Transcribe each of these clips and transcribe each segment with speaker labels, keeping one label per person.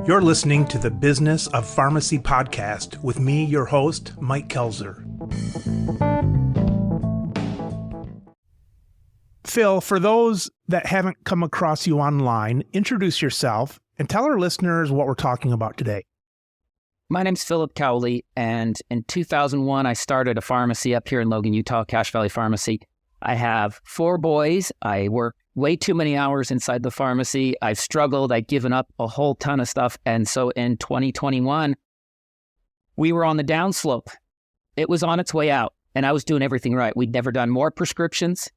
Speaker 1: You're listening to the Business of Pharmacy podcast with me, your host, Mike Kelzer. Phil, for those that haven't come across you online, introduce yourself and tell our listeners what we're talking about today.
Speaker 2: My name's Philip Cowley, and in 2001, I started a pharmacy up here in Logan, Utah, Cache Valley Pharmacy. I have 4 boys. I work way too many hours inside the pharmacy. I've struggled. I've given up a whole ton of stuff. And so in 2021, we were on the downslope. It was on its way out, and I was doing everything right. We'd never done more prescriptions.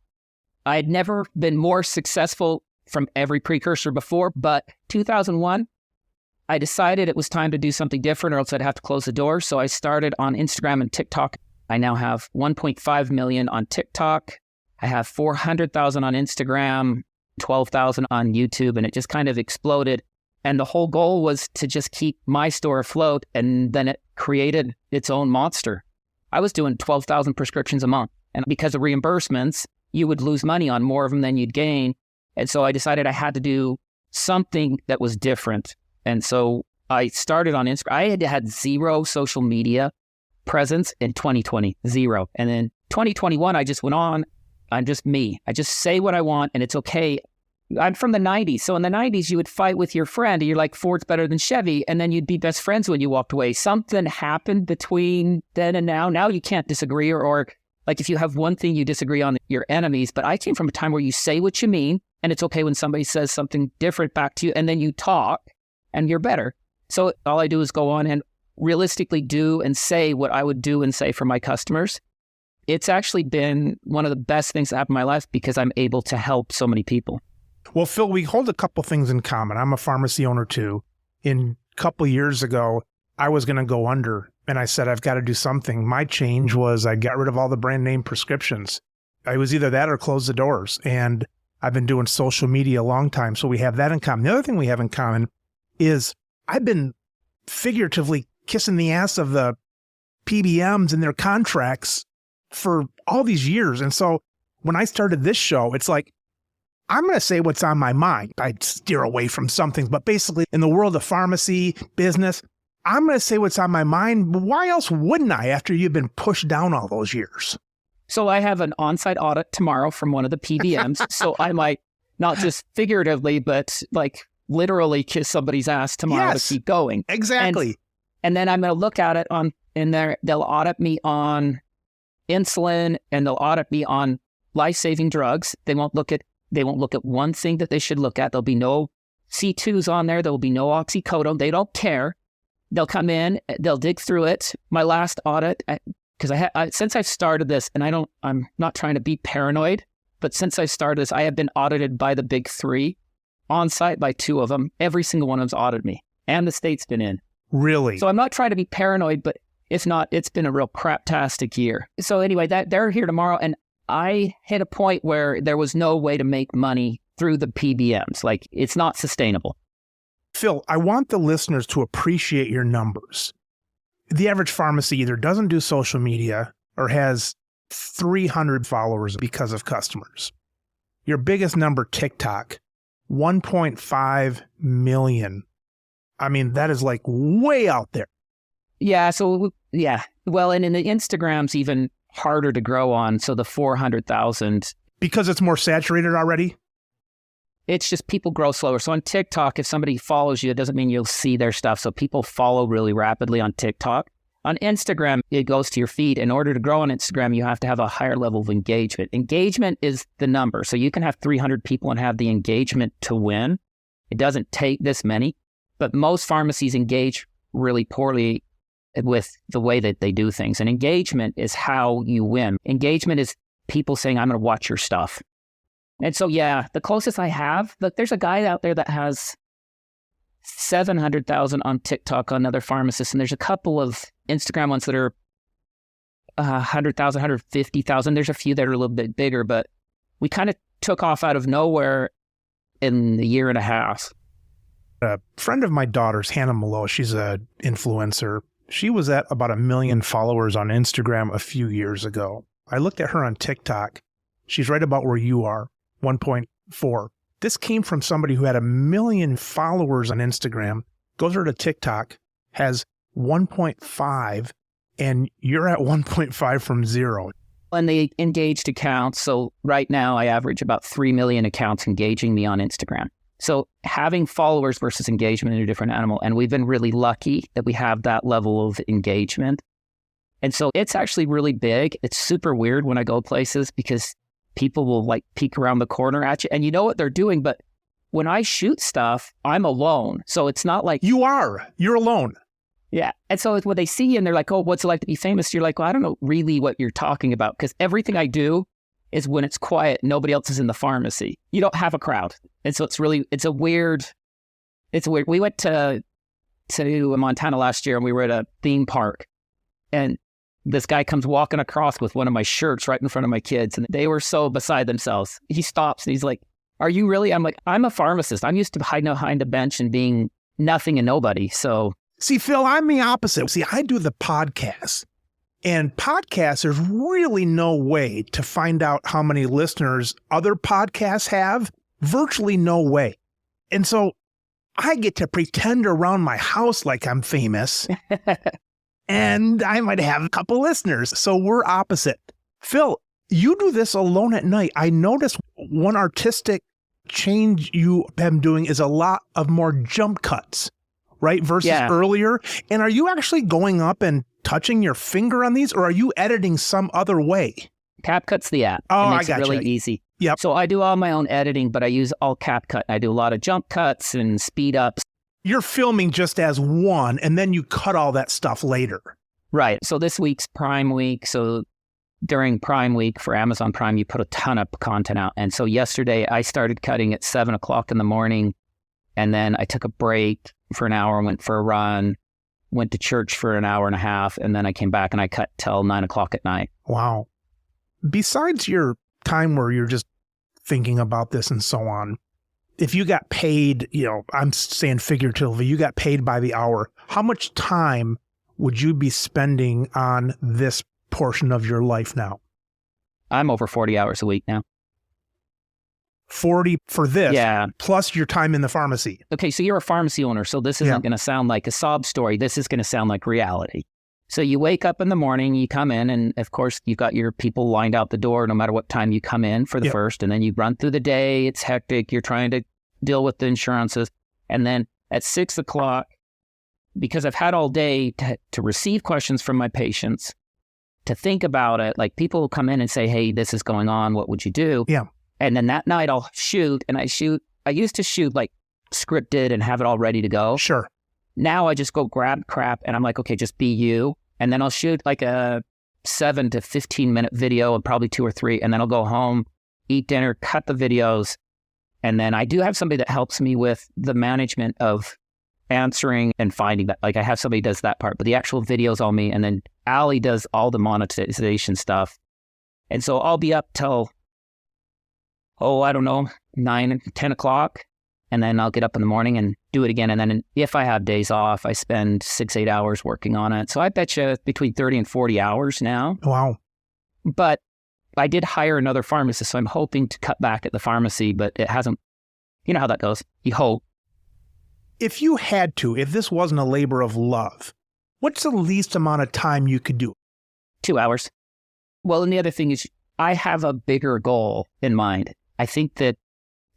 Speaker 2: I had never been more successful from every precursor before, but 2001, I decided it was time to do something different or else I'd have to close the door. So I started on Instagram and TikTok. I now have 1.5 million on TikTok. I have 400,000 on Instagram, 12,000 on YouTube, and it just kind of exploded. And the whole goal was to just keep my store afloat, and then it created its own monster. I was doing 12,000 prescriptions a month, and because of reimbursements, you would lose money on more of them than you'd gain. And so I decided I had to do something that was different. And so I started on Instagram. I had zero social media presence in 2020, zero. And then 2021, I just went on. I'm just me. I just say what I want, and it's okay. I'm from the 90s. So in the 90s, you would fight with your friend, and you're like, Ford's better than Chevy, and then you'd be best friends when you walked away. Something happened between then and now. Now you can't disagree, or like if you have one thing you disagree on, you're enemies. But I came from a time where you say what you mean, and it's okay when somebody says something different back to you, and then you talk, and you're better. So all I do is go on and realistically do and say what I would do and say for my customers. It's actually been one of the best things that happened in my life because I'm able to help so many people.
Speaker 1: Well, Phil, we hold a couple things in common. I'm a pharmacy owner too. A couple years ago, I was going to go under, and I said, I've got to do something. My change was I got rid of all the brand name prescriptions. I was either that or close the doors. And I've been doing social media a long time, so we have that in common. The other thing we have in common is I've been figuratively kissing the ass of the PBMs and their contracts for all these years. And so when I started this show, it's like, I'm going to say what's on my mind. I steer away from some things, but basically in the world of pharmacy, business, I'm going to say what's on my mind. Why else wouldn't I after you've been pushed down all those years?
Speaker 2: So I have an on-site audit tomorrow from one of the PBMs. So I might not just figuratively, but like literally kiss somebody's ass tomorrow to keep going.
Speaker 1: Exactly.
Speaker 2: And then I'm going to look at it in there. They'll audit me on insulin, and they'll audit me on life-saving drugs. They won't look at one thing that they should look at. There'll be no C2s on there. There'll be no oxycodone. They don't care. They'll come in, they'll dig through it. My last audit, because since I've started this, and I'm not trying to be paranoid, but since I started this, I have been audited by the big 3, on site by 2 of them. Every single one of them's audited me, and the state's been in.
Speaker 1: Really?
Speaker 2: So I'm not trying to be paranoid, but if not, it's been a real craptastic year. So anyway, they're here tomorrow, and I hit a point where there was no way to make money through the PBMs. Like, it's not sustainable.
Speaker 1: Phil, I want the listeners to appreciate your numbers. The average pharmacy either doesn't do social media or has 300 followers because of customers. Your biggest number, TikTok, 1.5 million. I mean, that is like way out there.
Speaker 2: Yeah. So, yeah. Well, and in the Instagram's even harder to grow on. So the 400,000.
Speaker 1: Because it's more saturated already?
Speaker 2: It's just people grow slower. So on TikTok, if somebody follows you, it doesn't mean you'll see their stuff. So people follow really rapidly on TikTok. On Instagram, it goes to your feed. In order to grow on Instagram, you have to have a higher level of engagement. Engagement is the number. So you can have 300 people and have the engagement to win. It doesn't take this many, but most pharmacies engage really poorly with the way that they do things. And engagement is how you win. Engagement is people saying, I'm going to watch your stuff. And so, yeah, the closest I have, look, there's a guy out there that has 700,000 on TikTok on other pharmacists, and there's a couple of Instagram ones that are 100,000, 150,000. There's a few that are a little bit bigger, but we kind of took off out of nowhere in a year and a half.
Speaker 1: A friend of my daughter's, Hannah Malo, she's an influencer. She was at about 1 million followers on Instagram a few years ago. I looked at her on TikTok. She's right about where you are, 1.4. This came from somebody who had 1 million followers on Instagram, goes over to TikTok, has 1.5, and you're at 1.5 from zero.
Speaker 2: And the engaged accounts. So right now I average about 3 million accounts engaging me on Instagram. So having followers versus engagement is a different animal. And we've been really lucky that we have that level of engagement. And so it's actually really big. It's super weird when I go places because people will like peek around the corner at you and you know what they're doing. But when I shoot stuff, I'm alone. So it's not like...
Speaker 1: You're alone.
Speaker 2: Yeah. And so when they see you and they're like, oh, what's it like to be famous? You're like, well, I don't know really what you're talking about because everything I do is when it's quiet, nobody else is in the pharmacy. You don't have a crowd. And so it's weird. We went to Montana last year and we were at a theme park and this guy comes walking across with one of my shirts right in front of my kids and they were so beside themselves. He stops and he's like, are you really? I'm like, I'm a pharmacist. I'm used to hiding behind a bench and being nothing and nobody. So...
Speaker 1: See, Phil, I'm the opposite. See, I do the podcast. And podcasts, there's really no way to find out how many listeners other podcasts have. Virtually no way. And so I get to pretend around my house like I'm famous. And I might have a couple listeners. So we're opposite. Phil, you do this alone at night. I noticed one artistic change you have been doing is a lot of more jump cuts. Right? Versus earlier. And are you actually going up and touching your finger on these or are you editing some other way?
Speaker 2: CapCut's the app.
Speaker 1: Oh,
Speaker 2: it makes
Speaker 1: I got
Speaker 2: it really easy.
Speaker 1: Yep.
Speaker 2: So I do all my own editing, but I use all CapCut. I do a lot of jump cuts and speed ups.
Speaker 1: You're filming just as one and then you cut all that stuff later.
Speaker 2: Right. So this week's Prime Week. So during Prime Week for Amazon Prime, you put a ton of content out. And so yesterday I started cutting at 7 o'clock in the morning and then I took a break for an hour and went for a run, went to church for an hour and a half, and then I came back and I cut till 9 o'clock at night.
Speaker 1: Wow. Besides your time where you're just thinking about this and so on, if you got paid, I'm saying figuratively, you got paid by the hour, how much time would you be spending on this portion of your life now?
Speaker 2: I'm over 40 hours a week now.
Speaker 1: 40 for this, plus your time in the pharmacy.
Speaker 2: Okay, so you're a pharmacy owner, so this isn't going to sound like a sob story. This is going to sound like reality. So you wake up in the morning, you come in, and of course, you've got your people lined out the door no matter what time you come in for the first, and then you run through the day. It's hectic. You're trying to deal with the insurances. And then at 6 o'clock, because I've had all day to receive questions from my patients, to think about it, like people will come in and say, hey, this is going on. What would you do?
Speaker 1: Yeah.
Speaker 2: And then that night I'll shoot, and I used to shoot like scripted and have it all ready to go.
Speaker 1: Sure.
Speaker 2: Now I just go grab crap and I'm like, okay, just be you. And then I'll shoot like a 7 to 15 minute video and probably 2 or 3. And then I'll go home, eat dinner, cut the videos. And then I do have somebody that helps me with the management of answering and finding that. Like I have somebody who does that part, but the actual video's all me. And then Allie does all the monetization stuff. And so I'll be up till, I don't know, 9, 10 o'clock. And then I'll get up in the morning and do it again. And then if I have days off, I spend 6, 8 hours working on it. So I bet you between 30 and 40 hours now.
Speaker 1: Wow.
Speaker 2: But I did hire another pharmacist, so I'm hoping to cut back at the pharmacy, but it hasn't, you know how that goes. You hope.
Speaker 1: If you had to, if this wasn't a labor of love, what's the least amount of time you could do?
Speaker 2: 2 hours. Well, and the other thing is I have a bigger goal in mind. I think that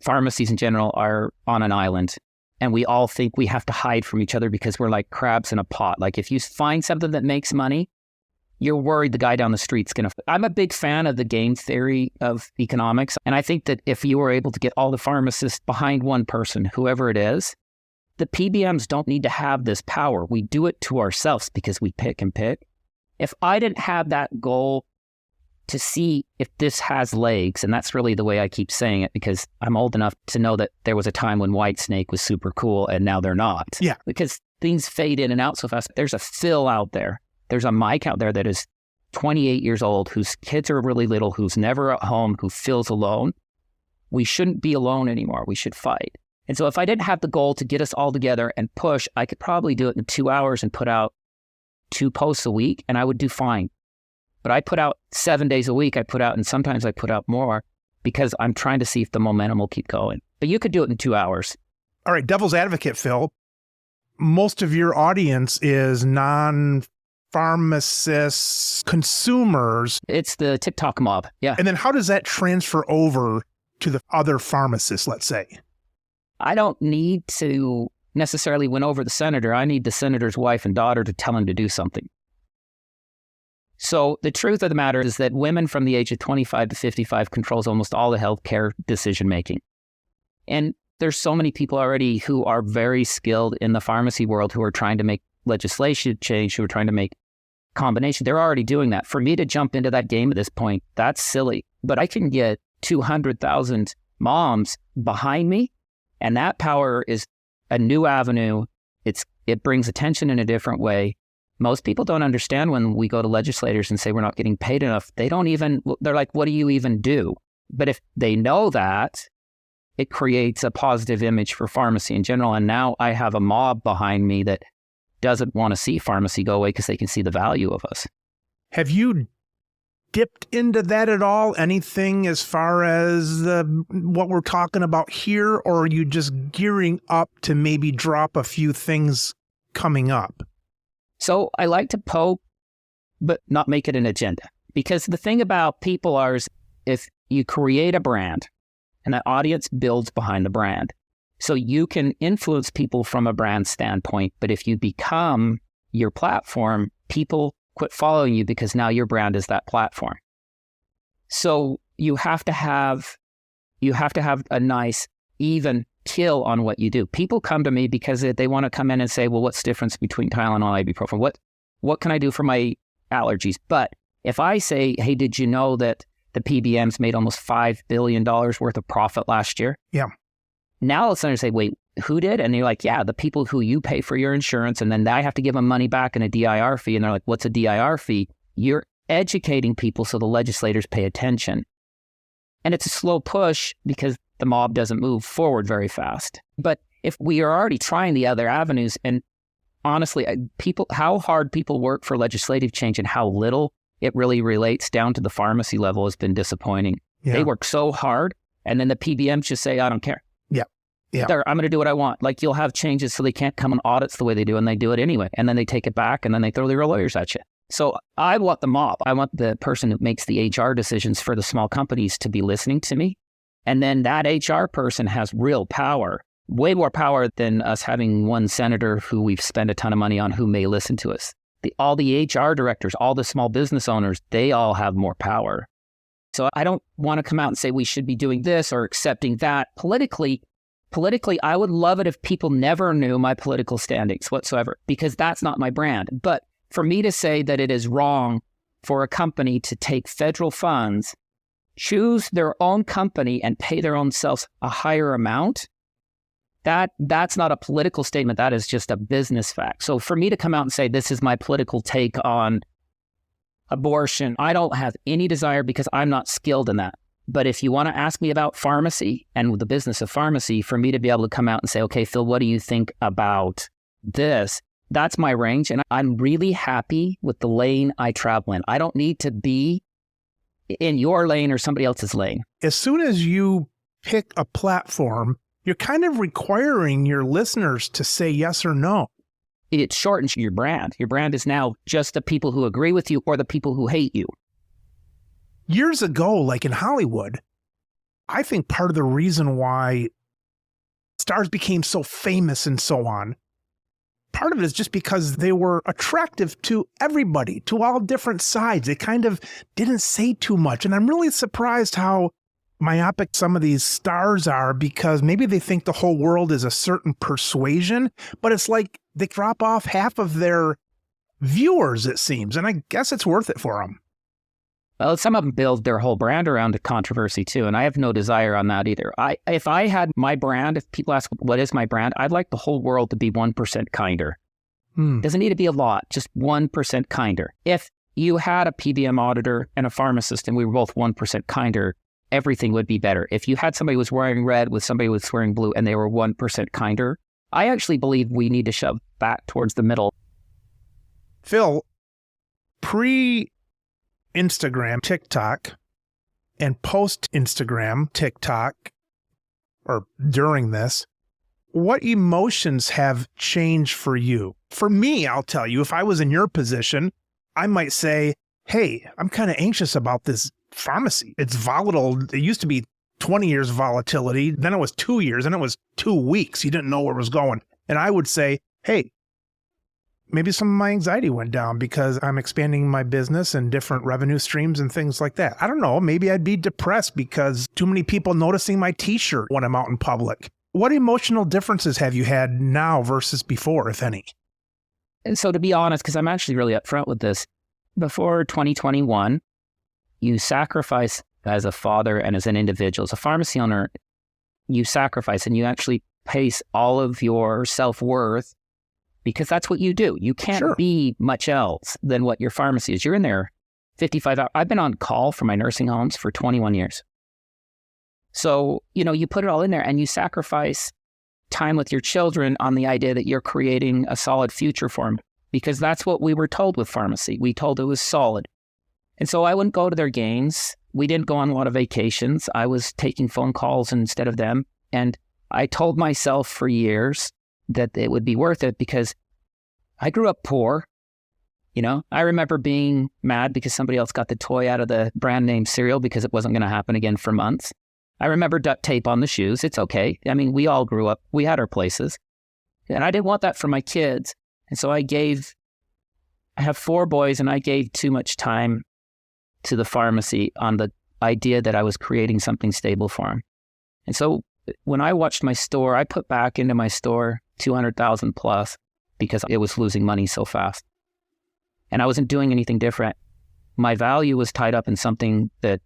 Speaker 2: pharmacies in general are on an island and we all think we have to hide from each other because we're like crabs in a pot. Like if you find something that makes money, you're worried the guy down the street's going to... I'm a big fan of the game theory of economics. And I think that if you were able to get all the pharmacists behind one person, whoever it is, the PBMs don't need to have this power. We do it to ourselves because we pick and pick. If I didn't have that goal to see if this has legs, and that's really the way I keep saying it because I'm old enough to know that there was a time when Whitesnake was super cool and now they're not.
Speaker 1: Yeah.
Speaker 2: Because things fade in and out so fast. There's a Phil out there. There's a Mike out there that is 28 years old, whose kids are really little, who's never at home, who feels alone. We shouldn't be alone anymore. We should fight. And so if I didn't have the goal to get us all together and push, I could probably do it in 2 hours and put out 2 posts a week and I would do fine. But I put out 7 days a week, and sometimes I put out more because I'm trying to see if the momentum will keep going. But you could do it in 2 hours.
Speaker 1: All right, devil's advocate, Phil. most of your audience is non-pharmacists, consumers.
Speaker 2: It's the TikTok mob. Yeah.
Speaker 1: And then how does that transfer over to the other pharmacists, let's say?
Speaker 2: I don't need to necessarily win over the senator. I need the senator's wife and daughter to tell him to do something. So the truth of the matter is that women from the age of 25 to 55 controls almost all the healthcare decision-making. And there's so many people already who are very skilled in the pharmacy world who are trying to make legislation change, who are trying to make combination. They're already doing that. For me to jump into that game at this point, that's silly. But I can get 200,000 moms behind me, and that power is a new avenue. It brings attention in a different way. Most people don't understand when we go to legislators and say we're not getting paid enough. They're like, what do you even do? But if they know that, it creates a positive image for pharmacy in general. And now I have a mob behind me that doesn't want to see pharmacy go away because they can see the value of us.
Speaker 1: Have you dipped into that at all? Anything as far as what we're talking about here? Or are you just gearing up to maybe drop a few things coming up?
Speaker 2: So I like to poke, but not make it an agenda. Because the thing about people is if you create a brand and that audience builds behind the brand, so you can influence people from a brand standpoint. But if you become your platform, people quit following you because now your brand is that platform. So you have to have a nice, even kill on what you do. People come to me because they want to come in and say, well, what's the difference between Tylenol and ibuprofen? What can I do for my allergies? But if I say, hey, did you know that the PBMs made almost $5 billion worth of profit last year?
Speaker 1: Yeah.
Speaker 2: Now it's going to say, wait, who did? And you're like, yeah, the people who you pay for your insurance, and then I have to give them money back in a DIR fee. And they're like, what's a DIR fee? You're educating people so the legislators pay attention. And it's a slow push because the mob doesn't move forward very fast. But if we are already trying the other avenues, and honestly, how hard people work for legislative change and how little it really relates down to the pharmacy level has been disappointing. Yeah. They work so hard, and then the PBMs just say, I don't care. Yeah. I'm going to do what I want. Like, you'll have changes so they can't come on audits the way they do, and they do it anyway. And then they take it back, and then they throw their lawyers at you. So I want the mob. I want the person who makes the HR decisions for the small companies to be listening to me. And then that HR person has real power, way more power than us having one senator who we've spent a ton of money on who may listen to us. All the HR directors, all the small business owners, they all have more power. So I don't want to come out and say we should be doing this or accepting that. Politically, I would love it if people never knew my political standings whatsoever, because that's not my brand. But for me to say that it is wrong for a company to take federal funds, choose their own company, and pay their own selves a higher amount, that's not a political statement. That is just a business fact. So for me to come out and say this is my political take on abortion, I don't have any desire because I'm not skilled in that. But if you want to ask me about pharmacy and the business of pharmacy, for me to be able to come out and say, okay, Phil, what do you think about this? That's my range. And I'm really happy with the lane I travel in. I don't need to be in your lane or somebody else's lane.
Speaker 1: As soon as you pick a platform, you're kind of requiring your listeners to say yes or no.
Speaker 2: It shortens your brand. Your brand is now just the people who agree with you or the people who hate you.
Speaker 1: Years ago, like in Hollywood, I think part of the reason why stars became so famous and so on, part of it is just because they were attractive to everybody, to all different sides. They kind of didn't say too much. And I'm really surprised how myopic some of these stars are, because maybe they think the whole world is a certain persuasion, but it's like they drop off half of their viewers, it seems. And I guess it's worth it for them.
Speaker 2: Well, some of them build their whole brand around a controversy too, and I have no desire on that either. If I had my brand, if people ask what is my brand, I'd like the whole world to be 1% kinder. Doesn't need to be a lot, just 1% kinder. If you had a PBM auditor and a pharmacist and we were both 1% kinder, everything would be better. If you had somebody who was wearing red with somebody who was wearing blue and they were 1% kinder, I actually believe we need to shove back towards the middle.
Speaker 1: Phil, pre-Instagram, TikTok, and post-Instagram, TikTok, or during this, what emotions have changed for you? For me, I'll tell you, if I was in your position, I might say, hey, I'm kind of anxious about this pharmacy. It's volatile. It used to be 20 years volatility. Then it was 2 years, and it was 2 weeks. You didn't know where it was going. And I would say, hey, maybe some of my anxiety went down because I'm expanding my business and different revenue streams and things like that. I don't know. Maybe I'd be depressed because too many people noticing my t-shirt when I'm out in public. What emotional differences have you had now versus before, if any?
Speaker 2: And so to be honest, because I'm actually really upfront with this, before 2021, you sacrifice as a father and as an individual, as a pharmacy owner, you sacrifice and you actually place all of your self-worth because that's what you do. You can't be much else than what your pharmacy is. You're in there 55 hours. I've been on call for my nursing homes for 21 years. So, you put it all in there and you sacrifice time with your children on the idea that you're creating a solid future for them because that's what we were told with pharmacy. We told it was solid. And so I wouldn't go to their games. We didn't go on a lot of vacations. I was taking phone calls instead of them. And I told myself for years that it would be worth it because I grew up poor. I remember being mad because somebody else got the toy out of the brand name cereal because it wasn't going to happen again for months. I remember duct tape on the shoes. It's okay. I mean, we all grew up. We had our places. And I didn't want that for my kids. And so I have 4 boys, and I gave too much time to the pharmacy on the idea that I was creating something stable for them. And so when I watched my store, I put back into my store $200,000 plus because it was losing money so fast. And I wasn't doing anything different. My value was tied up in something that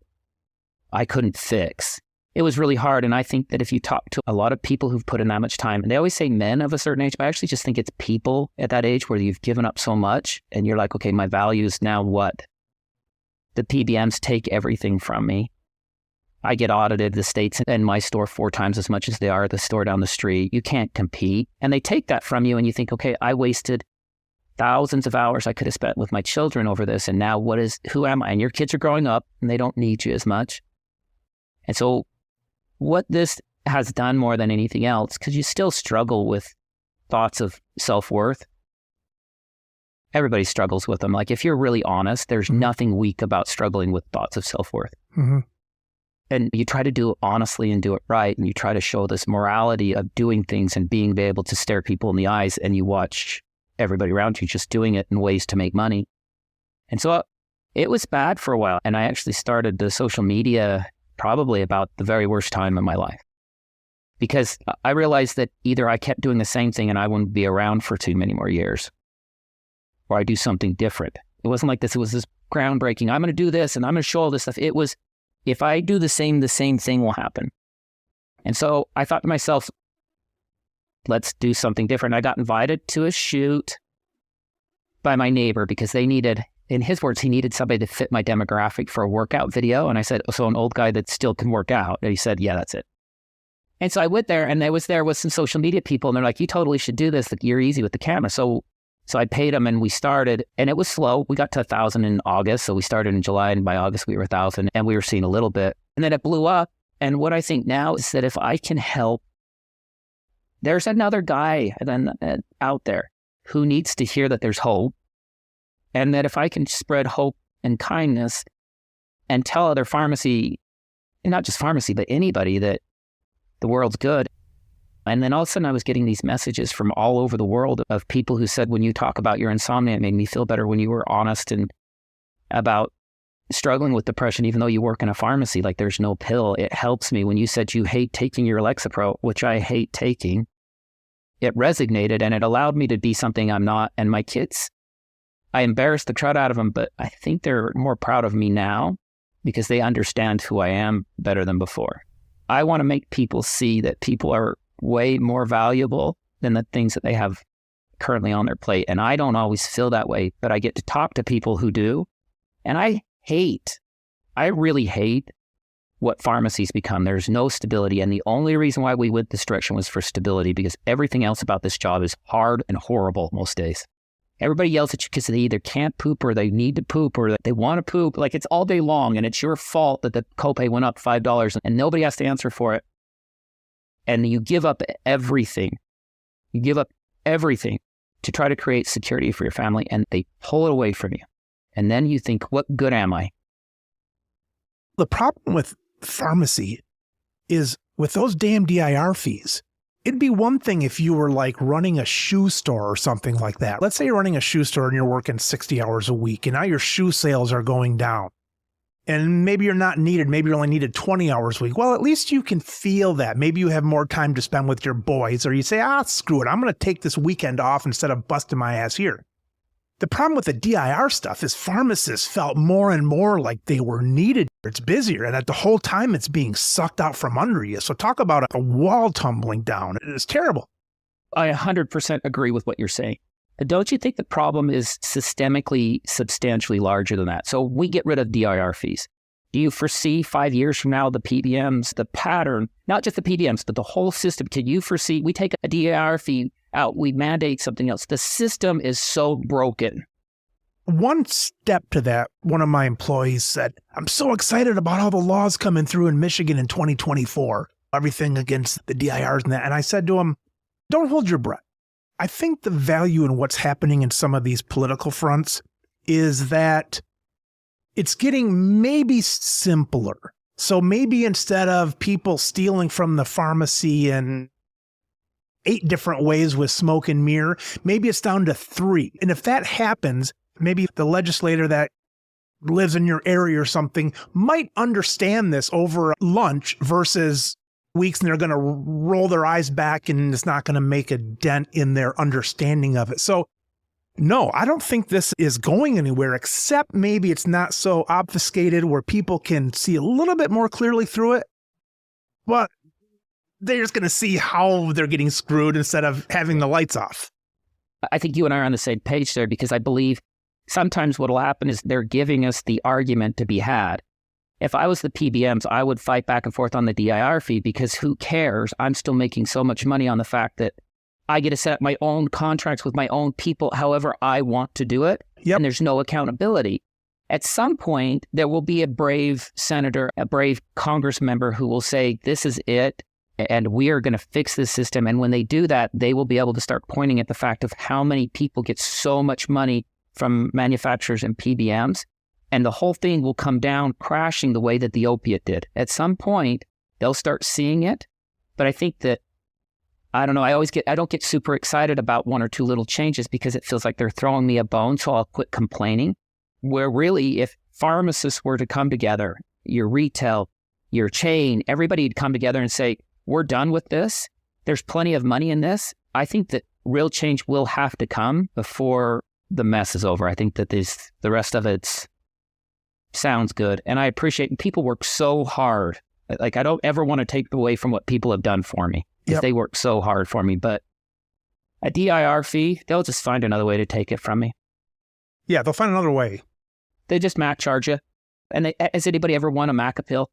Speaker 2: I couldn't fix. It was really hard. And I think that if you talk to a lot of people who've put in that much time, and they always say men of a certain age, but I actually just think it's people at that age where you've given up so much and you're like, okay, my value is now what? The PBMs take everything from me. I get audited the states in my store 4 times as much as they are at the store down the street. You can't compete. And they take that from you and you think, okay, I wasted thousands of hours I could have spent with my children over this. And now who am I? And your kids are growing up and they don't need you as much. And so what this has done more than anything else, because you still struggle with thoughts of self-worth. Everybody struggles with them. Like if you're really honest, there's nothing weak about struggling with thoughts of self-worth. Mm-hmm. And you try to do it honestly and do it right. And you try to show this morality of doing things and being able to stare people in the eyes, and you watch everybody around you just doing it in ways to make money. And so it was bad for a while. And I actually started the social media probably about the very worst time in my life. Because I realized that either I kept doing the same thing and I wouldn't be around for too many more years, or I do something different. It wasn't like this. It was this groundbreaking. I'm going to do this and I'm going to show all this stuff. It was, if I do the same thing will happen. And so I thought to myself, let's do something different. I got invited to a shoot by my neighbor because they needed, in his words, he needed somebody to fit my demographic for a workout video. And I said, so an old guy that still can work out. And he said, yeah, that's it. And so I went there, and I was there with some social media people, and they're like, you totally should do this. Like, you're easy with the camera. So I paid them, and we started, and it was slow. We got to 1,000 in August. So we started in July, and by August we were 1,000, and we were seeing a little bit. And then it blew up. And what I think now is that if I can help, there's another guy out there who needs to hear that there's hope. And that if I can spread hope and kindness and tell other pharmacy, and not just pharmacy, but anybody, that the world's good. And then all of a sudden I was getting these messages from all over the world of people who said, when you talk about your insomnia, it made me feel better when you were honest and about struggling with depression, even though you work in a pharmacy, like there's no pill. It helps me. When you said you hate taking your Lexapro, which I hate taking, it resonated and it allowed me to be something I'm not. And my kids, I embarrassed the crud out of them, but I think they're more proud of me now because they understand who I am better than before. I want to make people see that people are way more valuable than the things that they have currently on their plate. And I don't always feel that way, but I get to talk to people who do. And I really hate what pharmacies become. There's no stability. And the only reason why we went this direction was for stability, because everything else about this job is hard and horrible most days. Everybody yells at you because they either can't poop or they need to poop or they want to poop. Like, it's all day long, and it's your fault that the copay went up $5 and nobody has to answer for it. and you give up everything. You give up everything to try to create security for your family, and they pull it away from you. And then you think, what good am I?
Speaker 1: The problem with pharmacy is with those damn DIR fees. It'd be one thing if you were like running a shoe store or something like that. Let's say you're running a shoe store and you're working 60 hours a week and now your shoe sales are going down. And maybe you're not needed. Maybe you're only needed 20 hours a week. Well, at least you can feel that. Maybe you have more time to spend with your boys, or you say, screw it. I'm going to take this weekend off instead of busting my ass here. The problem with the DIR stuff is pharmacists felt more and more like they were needed. It's busier, and at the whole time it's being sucked out from under you. So talk about a wall tumbling down. It's terrible.
Speaker 2: I 100% agree with what you're saying. Don't you think the problem is systemically substantially larger than that? So we get rid of DIR fees. Do you foresee 5 years from now the PBMs, the pattern, not just the PBMs, but the whole system? Can you foresee we take a DIR fee out, we mandate something else? The system is so broken.
Speaker 1: One step to that, one of my employees said, I'm so excited about all the laws coming through in Michigan in 2024, everything against the DIRs and that. And I said to him, don't hold your breath. I think the value in what's happening in some of these political fronts is that it's getting maybe simpler. So maybe instead of people stealing from the pharmacy in 8 different ways with smoke and mirror, maybe it's down to 3. And if that happens, maybe the legislator that lives in your area or something might understand this over lunch versus weeks, and they're going to roll their eyes back and it's not going to make a dent in their understanding of it. So no, I don't think this is going anywhere, except maybe it's not so obfuscated where people can see a little bit more clearly through it. But they're just going to see how they're getting screwed instead of having the lights off.
Speaker 2: I think you and I are on the same page there, because I believe sometimes what will happen is they're giving us the argument to be had. If I was the PBMs, I would fight back and forth on the DIR fee, because who cares? I'm still making so much money on the fact that I get to set up my own contracts with my own people however I want to do it.
Speaker 1: Yep.
Speaker 2: And there's no accountability. At some point, there will be a brave senator, a brave Congress member who will say, this is it, and we are going to fix this system. And when they do that, they will be able to start pointing at the fact of how many people get so much money from manufacturers and PBMs. And the whole thing will come down crashing the way that the opiate did. At some point, they'll start seeing it. But I think that, I don't know, I don't get super excited about 1 or 2 little changes because it feels like they're throwing me a bone, so I'll quit complaining. Where really, if pharmacists were to come together, your retail, your chain, everybody'd come together and say, we're done with this. There's plenty of money in this. I think that real change will have to come before the mess is over. I think that the rest of it sounds good. And I appreciate people work so hard. Like, I don't ever want to take away from what people have done for me, because
Speaker 1: Yep.
Speaker 2: they work so hard for me. But a DIR fee, they'll just find another way to take it from me.
Speaker 1: Yeah, they'll find another way.
Speaker 2: They just Mac charge you. And has anybody ever won a Mac appeal?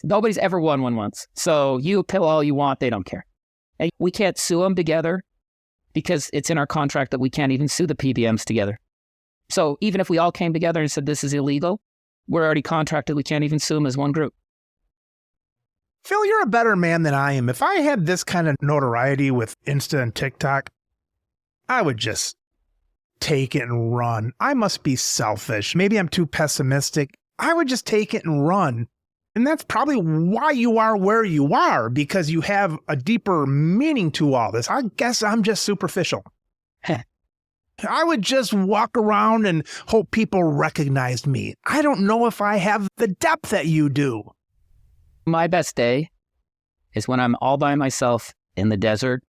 Speaker 2: Nobody's ever won one once. So you appeal all you want, they don't care. And we can't sue them together because it's in our contract that we can't even sue the PBMs together. So even if we all came together and said this is illegal, we're already contracted. We can't even sue them as one group.
Speaker 1: Phil, you're a better man than I am. If I had this kind of notoriety with Insta and TikTok, I would just take it and run. I must be selfish. Maybe I'm too pessimistic. I would just take it and run. And that's probably why you are where you are, because you have a deeper meaning to all this. I guess I'm just superficial. I would just walk around and hope people recognized me. I don't know if I have the depth that you do.
Speaker 2: My best day is when I'm all by myself in the desert.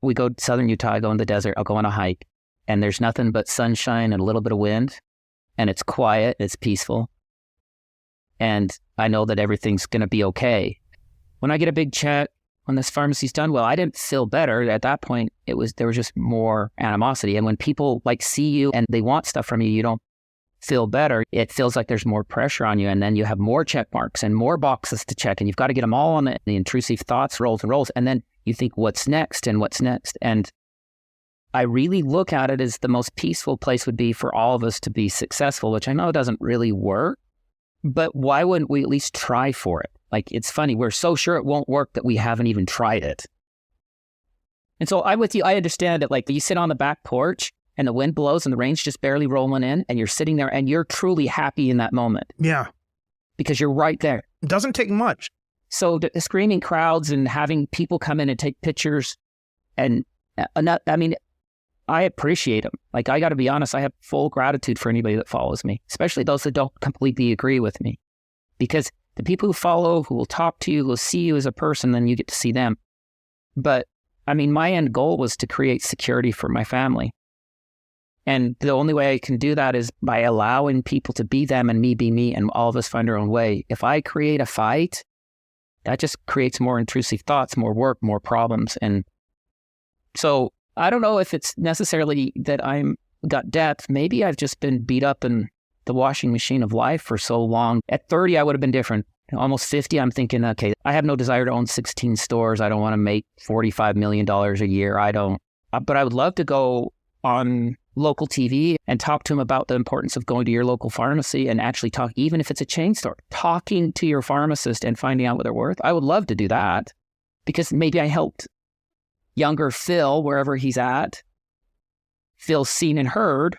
Speaker 2: We go to southern Utah, I go in the desert, I'll go on a hike, and there's nothing but sunshine and a little bit of wind, and it's quiet, it's peaceful, and I know that everything's going to be okay. When I get a big check, when this pharmacy's done well, I didn't feel better. At that point, there was just more animosity. And when people see you and they want stuff from you, you don't feel better. It feels like there's more pressure on you, and then you have more check marks and more boxes to check, and you've got to get them all on the intrusive thoughts rolls and rolls. And then you think, what's next and what's next? And I really look at it as the most peaceful place would be for all of us to be successful, which I know doesn't really work, but why wouldn't we at least try for it? Like, it's funny. We're so sure it won't work that we haven't even tried it. And so I'm with you. I understand that, like, you sit on the back porch and the wind blows and the rain's just barely rolling in and you're sitting there and you're truly happy in that moment.
Speaker 1: Yeah.
Speaker 2: Because you're right there.
Speaker 1: It doesn't take much.
Speaker 2: So the screaming crowds and having people come in and take pictures and I mean, I appreciate them. Like, I got to be honest, I have full gratitude for anybody that follows me, especially those that don't completely agree with me. Because the people who follow, who will talk to you, who will see you as a person, then you get to see them. But I mean, my end goal was to create security for my family. And the only way I can do that is by allowing people to be them and me be me, and all of us find our own way. If I create a fight, that just creates more intrusive thoughts, more work, more problems. And so I don't know if it's necessarily that I'm got depth. Maybe I've just been beat up in the washing machine of life for so long. At 30, I would have been different. Almost 50, I'm thinking, okay, I have no desire to own 16 stores. I don't want to make $45 million a year. I don't. But I would love to go on local TV and talk to them about the importance of going to your local pharmacy and actually talk, even if it's a chain store, talking to your pharmacist and finding out what they're worth. I would love to do that because maybe I helped younger Phil, wherever he's at, feel seen and heard.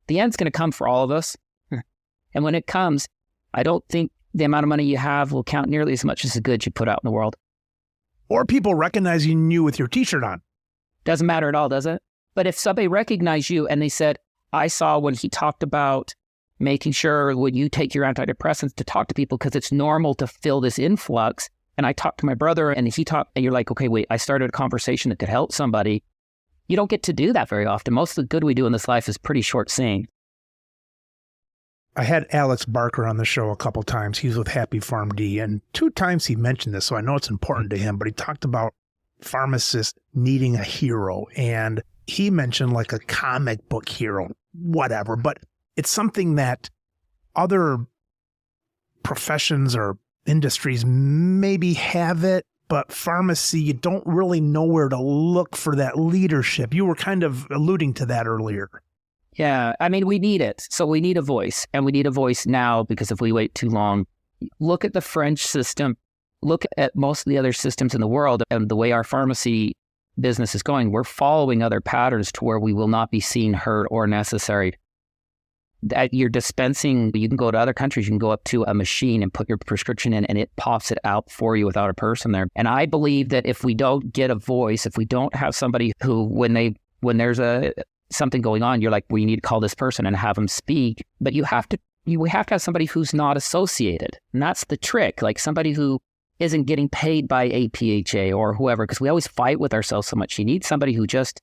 Speaker 2: The end's going to come for all of us. And when it comes, I don't think the amount of money you have will count nearly as much as the goods you put out in the world.
Speaker 1: Or people recognizing you with your t-shirt on.
Speaker 2: Doesn't matter at all, does it? But if somebody recognized you and they said, I saw when he talked about making sure when you take your antidepressants to talk to people because it's normal to feel this influx. And I talked to my brother and he talked, and you're like, okay, wait, I started a conversation that could help somebody. You don't get to do that very often. Most of the good we do in this life is pretty short-seeing.
Speaker 1: I had Alex Barker on the show a couple times. He's with Happy PharmD, and 2 times he mentioned this, so I know it's important to him, but he talked about pharmacists needing a hero, and he mentioned like a comic book hero, whatever, but it's something that other professions or industries maybe have it, but pharmacy, you don't really know where to look for that leadership. You were kind of alluding to that earlier.
Speaker 2: Yeah, I mean, we need it. So we need a voice, and we need a voice now because if we wait too long, look at the French system, look at most of the other systems in the world, and the way our pharmacy business is going, we're following other patterns to where we will not be seen, heard, or necessary. That you're dispensing, you can go to other countries, you can go up to a machine and put your prescription in and it pops it out for you without a person there. And I believe that if we don't get a voice, if we don't have somebody who, when there's something going on, you're like, well, you need to call this person and have them speak. But you have to have somebody who's not associated. And that's the trick, like somebody who isn't getting paid by APHA or whoever, because we always fight with ourselves so much. You need somebody who just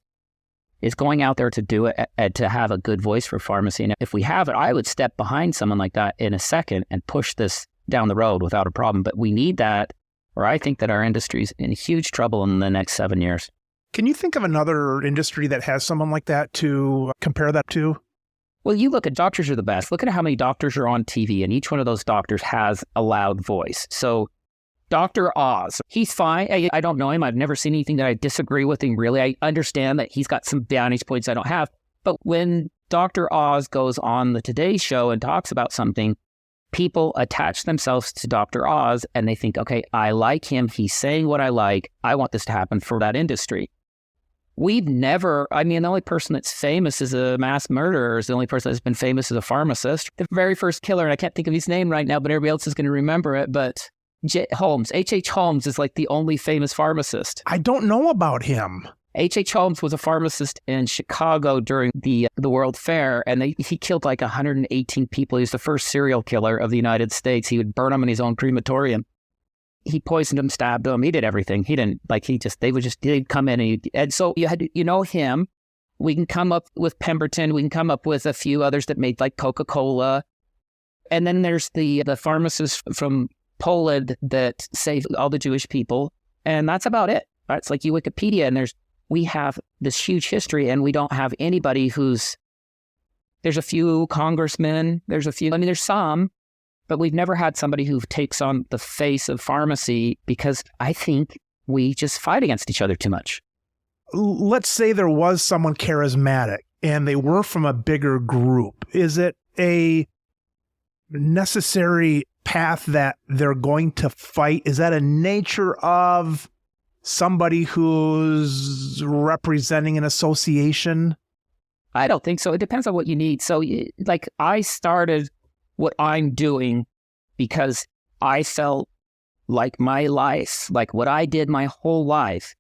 Speaker 2: is going out there to do it and to have a good voice for pharmacy. And if we have it, I would step behind someone like that in a second and push this down the road without a problem. But we need that, or I think that our industry's in huge trouble in the next 7 years.
Speaker 1: Can you think of another industry that has someone like that to compare that to?
Speaker 2: Well, you look at doctors are the best. Look at how many doctors are on TV, and each one of those doctors has a loud voice. So Dr. Oz, he's fine. I don't know him. I've never seen anything that I disagree with him, really. I understand that he's got some vantage points I don't have. But when Dr. Oz goes on the Today Show and talks about something, people attach themselves to Dr. Oz and they think, okay, I like him. He's saying what I like. I want this to happen for that industry. We've never, I mean, the only person that's famous as a mass murderer is the only person that's been famous as a pharmacist. The very first killer, and I can't think of his name right now, but everybody else is going to remember it. But Holmes, H.H. Holmes is like the only famous pharmacist.
Speaker 1: I don't know about him.
Speaker 2: H.H. Holmes was a pharmacist in Chicago during the World Fair, and he killed like 118 people. He was the first serial killer of the United States. He would burn them in his own crematorium. He poisoned them, stabbed them. He did everything. He didn't, like, they'd come in and so you had to, him. We can come up with Pemberton. We can come up with a few others that made like Coca-Cola. And then there's the pharmacist from Poland that saved all the Jewish people. And that's about it. Right? It's like you Wikipedia and we have this huge history and we don't have anybody there's a few congressmen, there's some, but we've never had somebody who takes on the face of pharmacy because I think we just fight against each other too much.
Speaker 1: Let's say there was someone charismatic and they were from a bigger group. Is it a necessary path that they're going to fight? Is that a nature of somebody who's representing an association?
Speaker 2: I don't think so. It depends on what you need. So like I started what I'm doing because I felt like my life, like what I did my whole life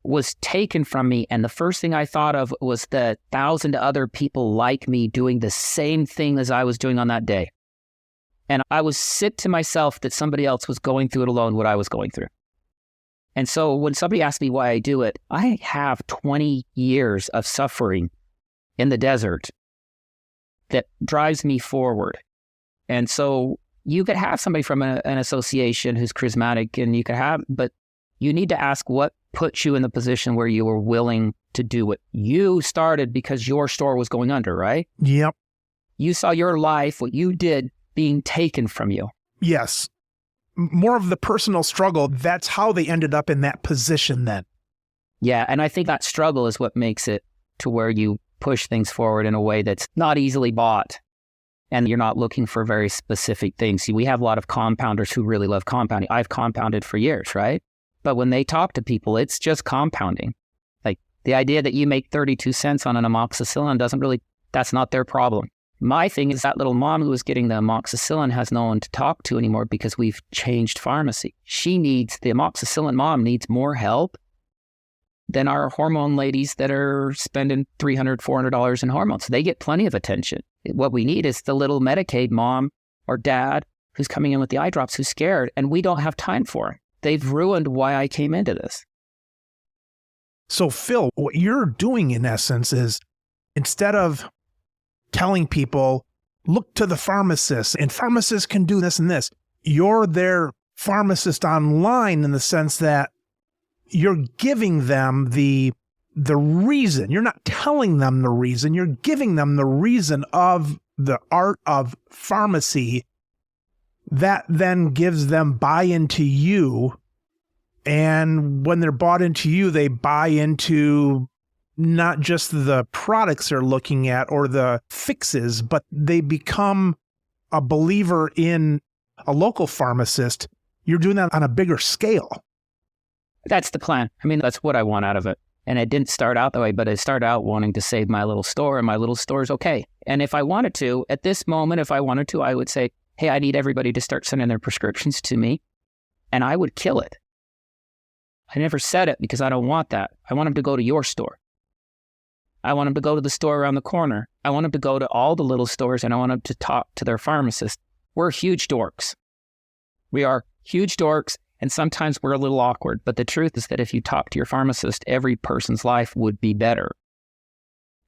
Speaker 2: was taken from me. And the first thing I thought of was the 1,000 other people like me doing the same thing as I was doing on that day. And I was sick to myself that somebody else was going through it alone, what I was going through. And so when somebody asks me why I do it, I have 20 years of suffering in the desert that drives me forward. And so you could have somebody from an association who's charismatic, and you could have, but you need to ask what put you in the position where you were willing to do it. You started because your store was going under, right?
Speaker 1: Yep.
Speaker 2: You saw your life, what you did, being taken from you.
Speaker 1: Yes. More of the personal struggle. That's how they ended up in that position then.
Speaker 2: Yeah. And I think that struggle is what makes it to where you push things forward in a way that's not easily bought. And you're not looking for very specific things. See, we have a lot of compounders who really love compounding. I've compounded for years, right? But when they talk to people, it's just compounding. Like the idea that you make 32 cents on an amoxicillin that's not their problem. My thing is that little mom who was getting the amoxicillin has no one to talk to anymore because we've changed pharmacy. The amoxicillin mom needs more help than our hormone ladies that are spending $300, $400 in hormones. They get plenty of attention. What we need is the little Medicaid mom or dad who's coming in with the eye drops who's scared, and we don't have time for it. They've ruined why I came into this.
Speaker 1: So Phil, what you're doing in essence is instead of telling people, look to the pharmacist and pharmacists can do this and this, you're their pharmacist online in the sense that you're giving them the reason. You're not telling them the reason. You're giving them the reason of the art of pharmacy that then gives them buy-in to you. And when they're bought into you, they buy into not just the products they're looking at or the fixes, but they become a believer in a local pharmacist. You're doing that on a bigger scale.
Speaker 2: That's the plan. I mean, that's what I want out of it. And it didn't start out that way, but I started out wanting to save my little store, and my little store is okay. And if I wanted to, at this moment, if I wanted to, I would say, hey, I need everybody to start sending their prescriptions to me, and I would kill it. I never said it because I don't want that. I want them to go to your store. I want them to go to the store around the corner. I want them to go to all the little stores, and I want them to talk to their pharmacist. We're huge dorks. We are huge dorks. And sometimes we're a little awkward, but the truth is that if you talk to your pharmacist, every person's life would be better.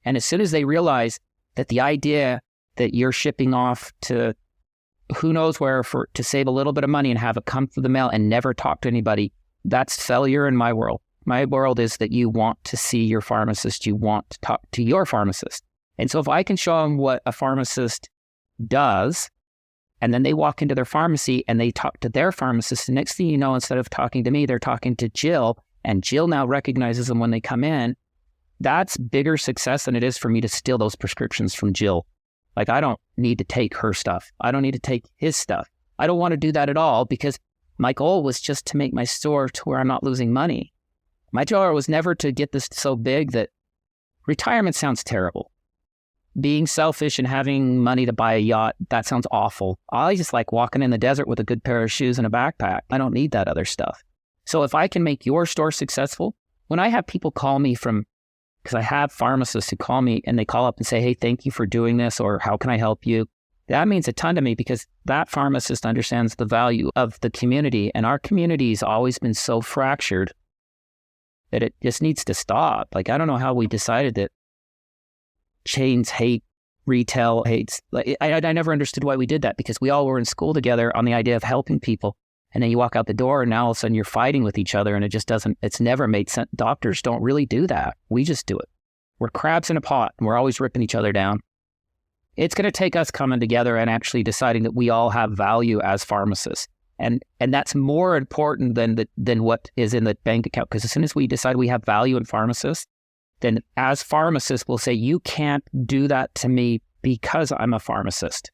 Speaker 2: And as soon as they realize that the idea that you're shipping off to who knows where to save a little bit of money and have it come through the mail and never talk to anybody, that's failure in my world. My world is that you want to see your pharmacist, you want to talk to your pharmacist. And so if I can show them what a pharmacist does, and then they walk into their pharmacy and they talk to their pharmacist. The next thing you know, instead of talking to me, they're talking to Jill, and Jill now recognizes them when they come in. That's bigger success than it is for me to steal those prescriptions from Jill. Like, I don't need to take her stuff. I don't need to take his stuff. I don't want to do that at all because my goal was just to make my store to where I'm not losing money. My goal was never to get this so big that retirement sounds terrible. Being selfish and having money to buy a yacht, that sounds awful. I just like walking in the desert with a good pair of shoes and a backpack. I don't need that other stuff. So if I can make your store successful, when I have people call me because I have pharmacists who call me and they call up and say, hey, thank you for doing this, or how can I help you? That means a ton to me because that pharmacist understands the value of the community. And our community has always been so fractured that it just needs to stop. Like, I don't know how we decided that chains hate, retail hates. Like, I never understood why we did that because we all were in school together on the idea of helping people. And then you walk out the door and now all of a sudden you're fighting with each other and it's never made sense. Doctors don't really do that. We just do it. We're crabs in a pot and we're always ripping each other down. It's going to take us coming together and actually deciding that we all have value as pharmacists. And that's more important than what is in the bank account. Because as soon as we decide we have value in pharmacists, then as pharmacists, we'll say, you can't do that to me because I'm a pharmacist.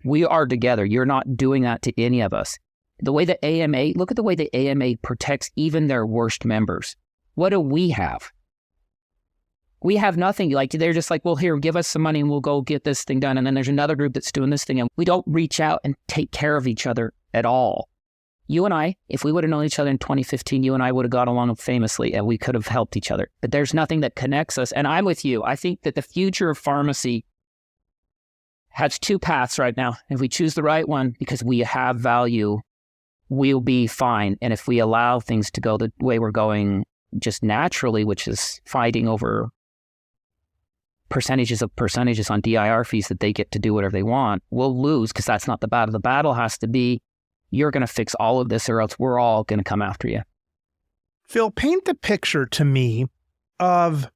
Speaker 2: We are together. You're not doing that to any of us. The way the AMA, look at the way the AMA protects even their worst members. What do we have? We have nothing. Like, they're just like, well, here, give us some money and we'll go get this thing done. And then there's another group that's doing this thing, and we don't reach out and take care of each other at all. You and I, if we would have known each other in 2015, you and I would have got along famously and we could have helped each other. But there's nothing that connects us. And I'm with you. I think that the future of pharmacy has two paths right now. If we choose the right one, because we have value, we'll be fine. And if we allow things to go the way we're going just naturally, which is fighting over percentages on DIR fees that they get to do whatever they want, we'll lose, because that's not the battle. The battle has to be, you're going to fix all of this or else we're all going to come after you.
Speaker 1: Phil, paint the picture to me of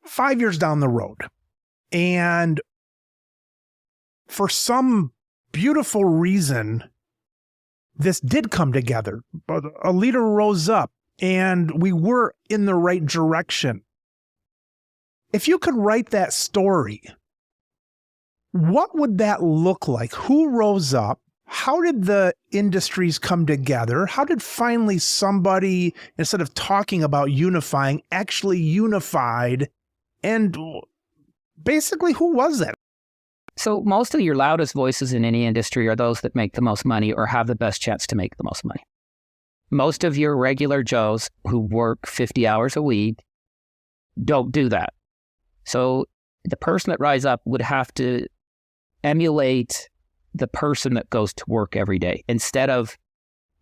Speaker 1: 5 years down the road. And for some beautiful reason, this did come together. A leader rose up and we were in the right direction. If you could write that story, what would that look like? Who rose up? How did the industries come together? How did finally somebody, instead of talking about unifying, actually unified? And basically, who was that?
Speaker 2: So most of your loudest voices in any industry are those that make the most money or have the best chance to make the most money. Most of your regular Joes who work 50 hours a week don't do that. So the person that rises up would have to emulate the person that goes to work every day. Instead of,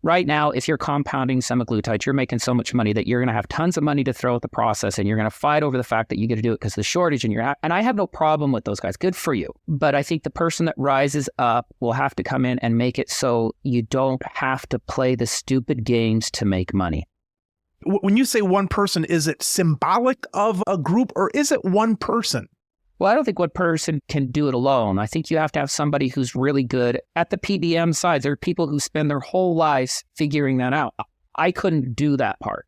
Speaker 2: right now, if you're compounding semaglutide, you're making so much money that you're going to have tons of money to throw at the process, and you're going to fight over the fact that you get to do it because of the shortage. And I have no problem with those guys. Good for you. But I think the person that rises up will have to come in and make it so you don't have to play the stupid games to make money.
Speaker 1: When you say one person, is it symbolic of a group, or is it one person?
Speaker 2: Well, I don't think one person can do it alone. I think you have to have somebody who's really good at the PBM side. There are people who spend their whole lives figuring that out. I couldn't do that part.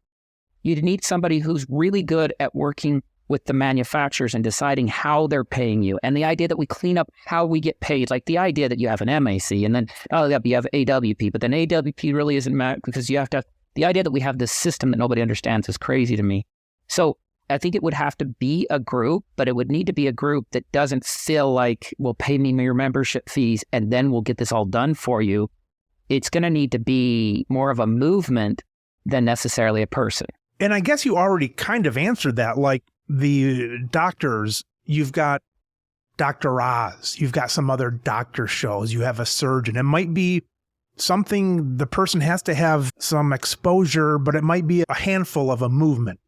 Speaker 2: You'd need somebody who's really good at working with the manufacturers and deciding how they're paying you. And the idea that we clean up how we get paid, like the idea that you have an MAC and then, you have AWP, but then AWP really isn't because you have to have, the idea that we have this system that nobody understands is crazy to me. So I think it would have to be a group, but it would need to be a group that doesn't feel like, well, pay me your membership fees and then we'll get this all done for you. It's going to need to be more of a movement than necessarily a person.
Speaker 1: And I guess you already kind of answered that. Like the doctors, you've got Dr. Oz, you've got some other doctor shows, you have a surgeon. It might be something the person has to have some exposure, but it might be a handful of a movement.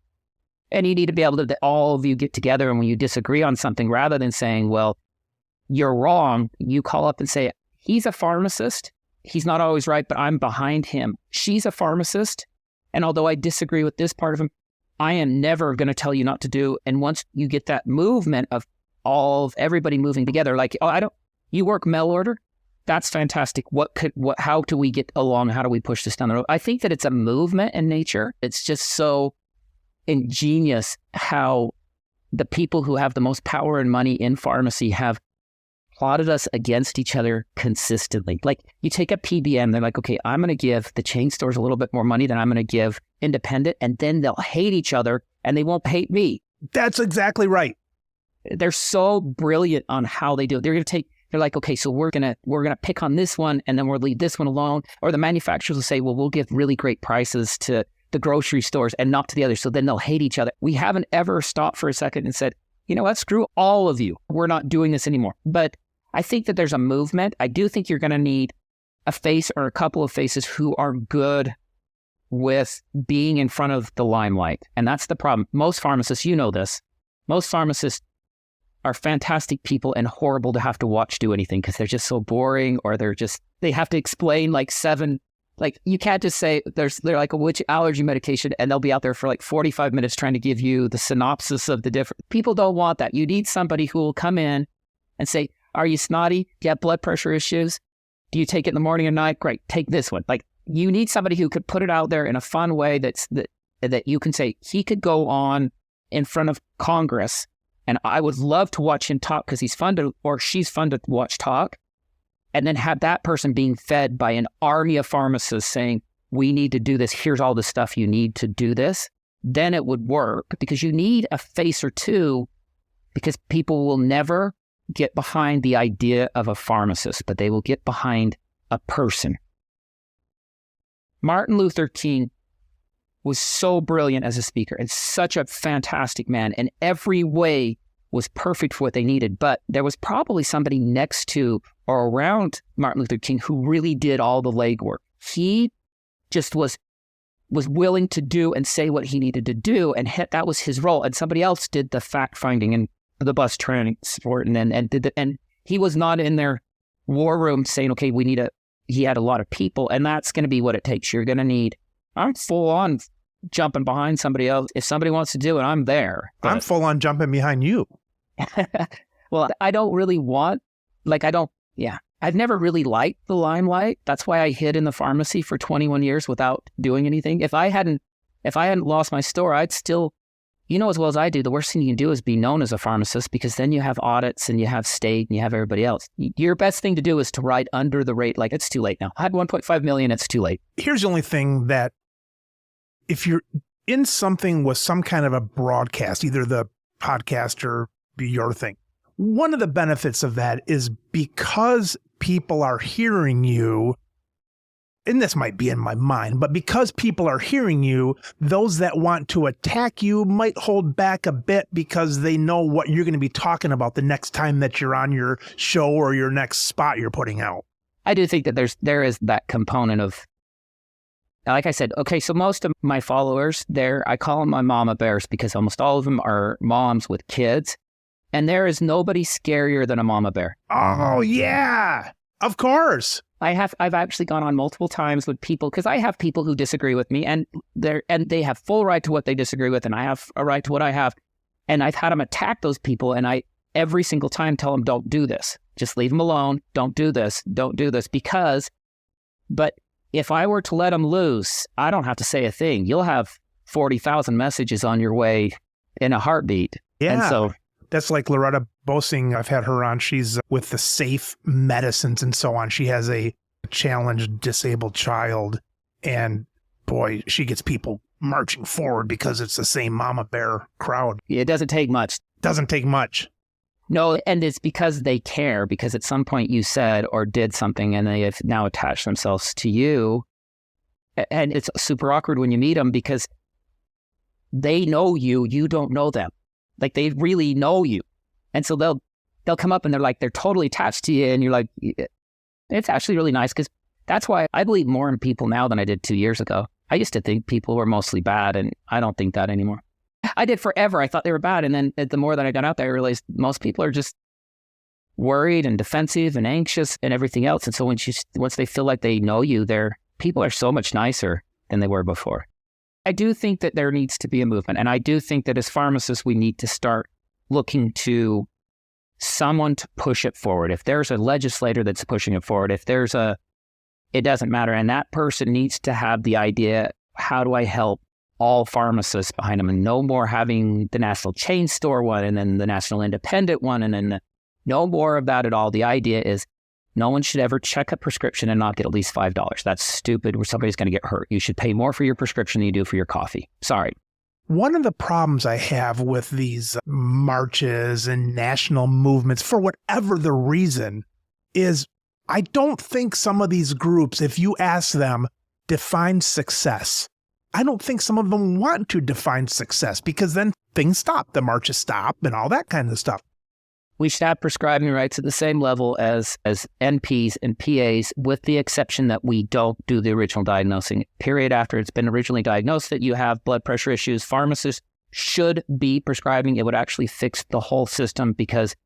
Speaker 2: And you need to be able to, all of you get together, and when you disagree on something, rather than saying, well, you're wrong, you call up and say, he's a pharmacist. He's not always right, but I'm behind him. She's a pharmacist. And although I disagree with this part of him, I am never going to tell you not to do. And once you get that movement of everybody moving together, like, you work mail order. That's fantastic. How do we get along? How do we push this down the road? I think that it's a movement in nature. It's just so ingenious how the people who have the most power and money in pharmacy have plotted us against each other consistently. Like, you take a PBM, they're like, okay, I'm going to give the chain stores a little bit more money than I'm going to give independent, and then they'll hate each other and they won't hate me.
Speaker 1: That's exactly right.
Speaker 2: They're so brilliant on how they do it. They're like, okay, so we're gonna pick on this one and then we'll leave this one alone. Or the manufacturers will say, well, we'll give really great prices to the grocery stores and not to the others. So then they'll hate each other. We haven't ever stopped for a second and said, you know what, screw all of you. We're not doing this anymore. But I think that there's a movement. I do think you're going to need a face or a couple of faces who are good with being in front of the limelight. And that's the problem. Most pharmacists, you know this, most pharmacists are fantastic people and horrible to have to watch do anything because they're just so boring, or they have to explain like seven. Like, you can't just say they're like, which allergy medication, and they'll be out there for like 45 minutes trying to give you the synopsis of the different. People don't want that. You need somebody who will come in and say, are you snotty? Do you have blood pressure issues? Do you take it in the morning or night? Great, take this one. Like, you need somebody who could put it out there in a fun way that you can say, he could go on in front of Congress And I would love to watch him talk because he's fun to, or she's fun to watch talk. And then have that person being fed by an army of pharmacists saying, we need to do this. Here's all the stuff you need to do this. Then it would work, because you need a face or two, because people will never get behind the idea of a pharmacist, but they will get behind a person. Martin Luther King was so brilliant as a speaker and such a fantastic man, in every way was perfect for what they needed. But there was probably somebody next to or around Martin Luther King who really did all the legwork. He just was willing to do and say what he needed to do, and that was his role. And somebody else did the fact finding and the bus transport, and he was not in their war room saying, okay, he had a lot of people, and that's going to be what it takes. You're going to need, I'm full on jumping behind somebody else. If somebody wants to do it, I'm there. But
Speaker 1: I'm full on jumping behind you.
Speaker 2: well, I don't really want, I've never really liked the limelight. That's why I hid in the pharmacy for 21 years without doing anything. If I hadn't lost my store, I'd still, as well as I do, the worst thing you can do is be known as a pharmacist, because then you have audits and you have state and you have everybody else. Your best thing to do is to ride under the rate. Like, it's too late now. I had 1.5 million. It's too late.
Speaker 1: Here's the only thing, that if you're in something with some kind of a broadcast, either the podcast or your thing, one of the benefits of that is because people are hearing you, and this might be in my mind, but because people are hearing you, those that want to attack you might hold back a bit, because they know what you're going to be talking about the next time that you're on your show or your next spot you're putting out.
Speaker 2: I do think that there is that component of, like I said, okay, so most of my followers, I call them my mama bears, because almost all of them are moms with kids. And there is nobody scarier than a mama bear.
Speaker 1: Oh, yeah, of course.
Speaker 2: I've actually gone on multiple times with people, because I have people who disagree with me, and they have full right to what they disagree with, and I have a right to what I have. And I've had them attack those people, and I every single time tell them, don't do this. Just leave them alone. Don't do this. Don't do this. But if I were to let them loose, I don't have to say a thing. You'll have 40,000 messages on your way in a heartbeat.
Speaker 1: Yeah.
Speaker 2: And so
Speaker 1: that's like Loretta Bosing. I've had her on. She's with the safe medicines and so on. She has a challenged disabled child, and boy, she gets people marching forward because it's the same mama bear crowd.
Speaker 2: it doesn't take much.
Speaker 1: Doesn't take much.
Speaker 2: No, and it's because they care, because at some point you said or did something and they have now attached themselves to you. And it's super awkward when you meet them, because they know you, you don't know them. Like, they really know you. And so they'll come up and they're totally attached to you, and you're like, it's actually really nice, because that's why I believe more in people now than I did 2 years ago. I used to think people were mostly bad, and I don't think that anymore. I did forever. I thought they were bad. And then the more that I got out there, I realized most people are just worried and defensive and anxious and everything else. And so once they feel like they know you, people are so much nicer than they were before. I do think that there needs to be a movement. And I do think that as pharmacists, we need to start looking to someone to push it forward. If there's a legislator that's pushing it forward, it doesn't matter. And that person needs to have the idea, how do I help all pharmacists behind them? And no more having the national chain store one and then the national independent one, and then no more of that at all. The idea is no one should ever check a prescription and not get at least $5. That's stupid, where somebody's going to get hurt. You should pay more for your prescription than you do for your coffee. Sorry.
Speaker 1: One of the problems I have with these marches and national movements, for whatever the reason, is I don't think some of these groups, if you ask them, define success. I don't think some of them want to define success, because then things stop, the marches stop and all that kind of stuff.
Speaker 2: We should have prescribing rights at the same level as NPs and PAs, with the exception that we don't do the original diagnosing. Period. After it's been originally diagnosed that you have blood pressure issues, pharmacists should be prescribing. It would actually fix the whole system, because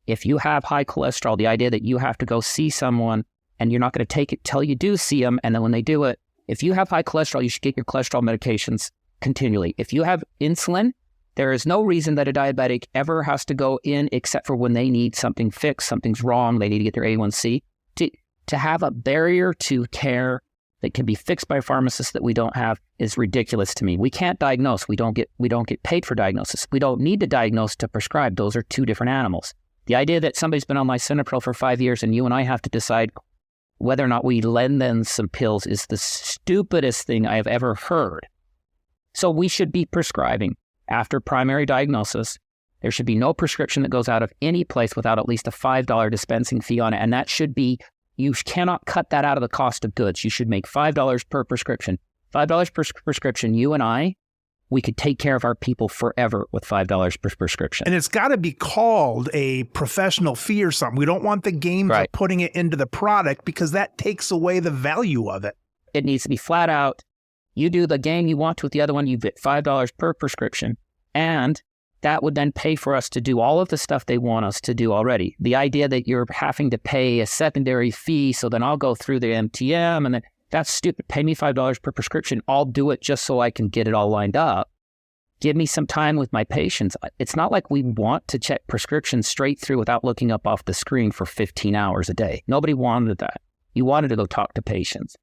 Speaker 2: if you have high cholesterol, the idea that you have to go see someone and you're not going to take it till you do see them, and then when they do it, if you have high cholesterol, you should get your cholesterol medications continually. If you have insulin, there is no reason that a diabetic ever has to go in except for when they need something fixed, something's wrong, they need to get their A1C. To have a barrier to care that can be fixed by a pharmacist that we don't have is ridiculous to me. We can't diagnose. We don't get paid for diagnosis. We don't need to diagnose to prescribe. Those are two different animals. The idea that somebody's been on lisinopril for 5 years and you and I have to decide whether or not we lend them some pills is the stupidest thing I have ever heard. So we should be prescribing after primary diagnosis. There should be no prescription that goes out of any place without at least a $5 dispensing fee on it. And that should be, you cannot cut that out of the cost of goods. You should make $5 per prescription. $5 per prescription, you and I, we could take care of our people forever with $5 per prescription.
Speaker 1: And it's got to be called a professional fee or something. We don't want the games of putting it into the product because that takes away the value of it.
Speaker 2: It needs to be flat out. You do the game you want to with the other one, you get $5 per prescription. And that would then pay for us to do all of the stuff they want us to do already. The idea that you're having to pay a secondary fee, so then I'll go through the MTM, and then that's stupid. Pay me $5 per prescription. I'll do it just so I can get it all lined up. Give me some time with my patients. It's not like we want to check prescriptions straight through without looking up off the screen for 15 hours a day. Nobody wanted that. You wanted to go talk to patients.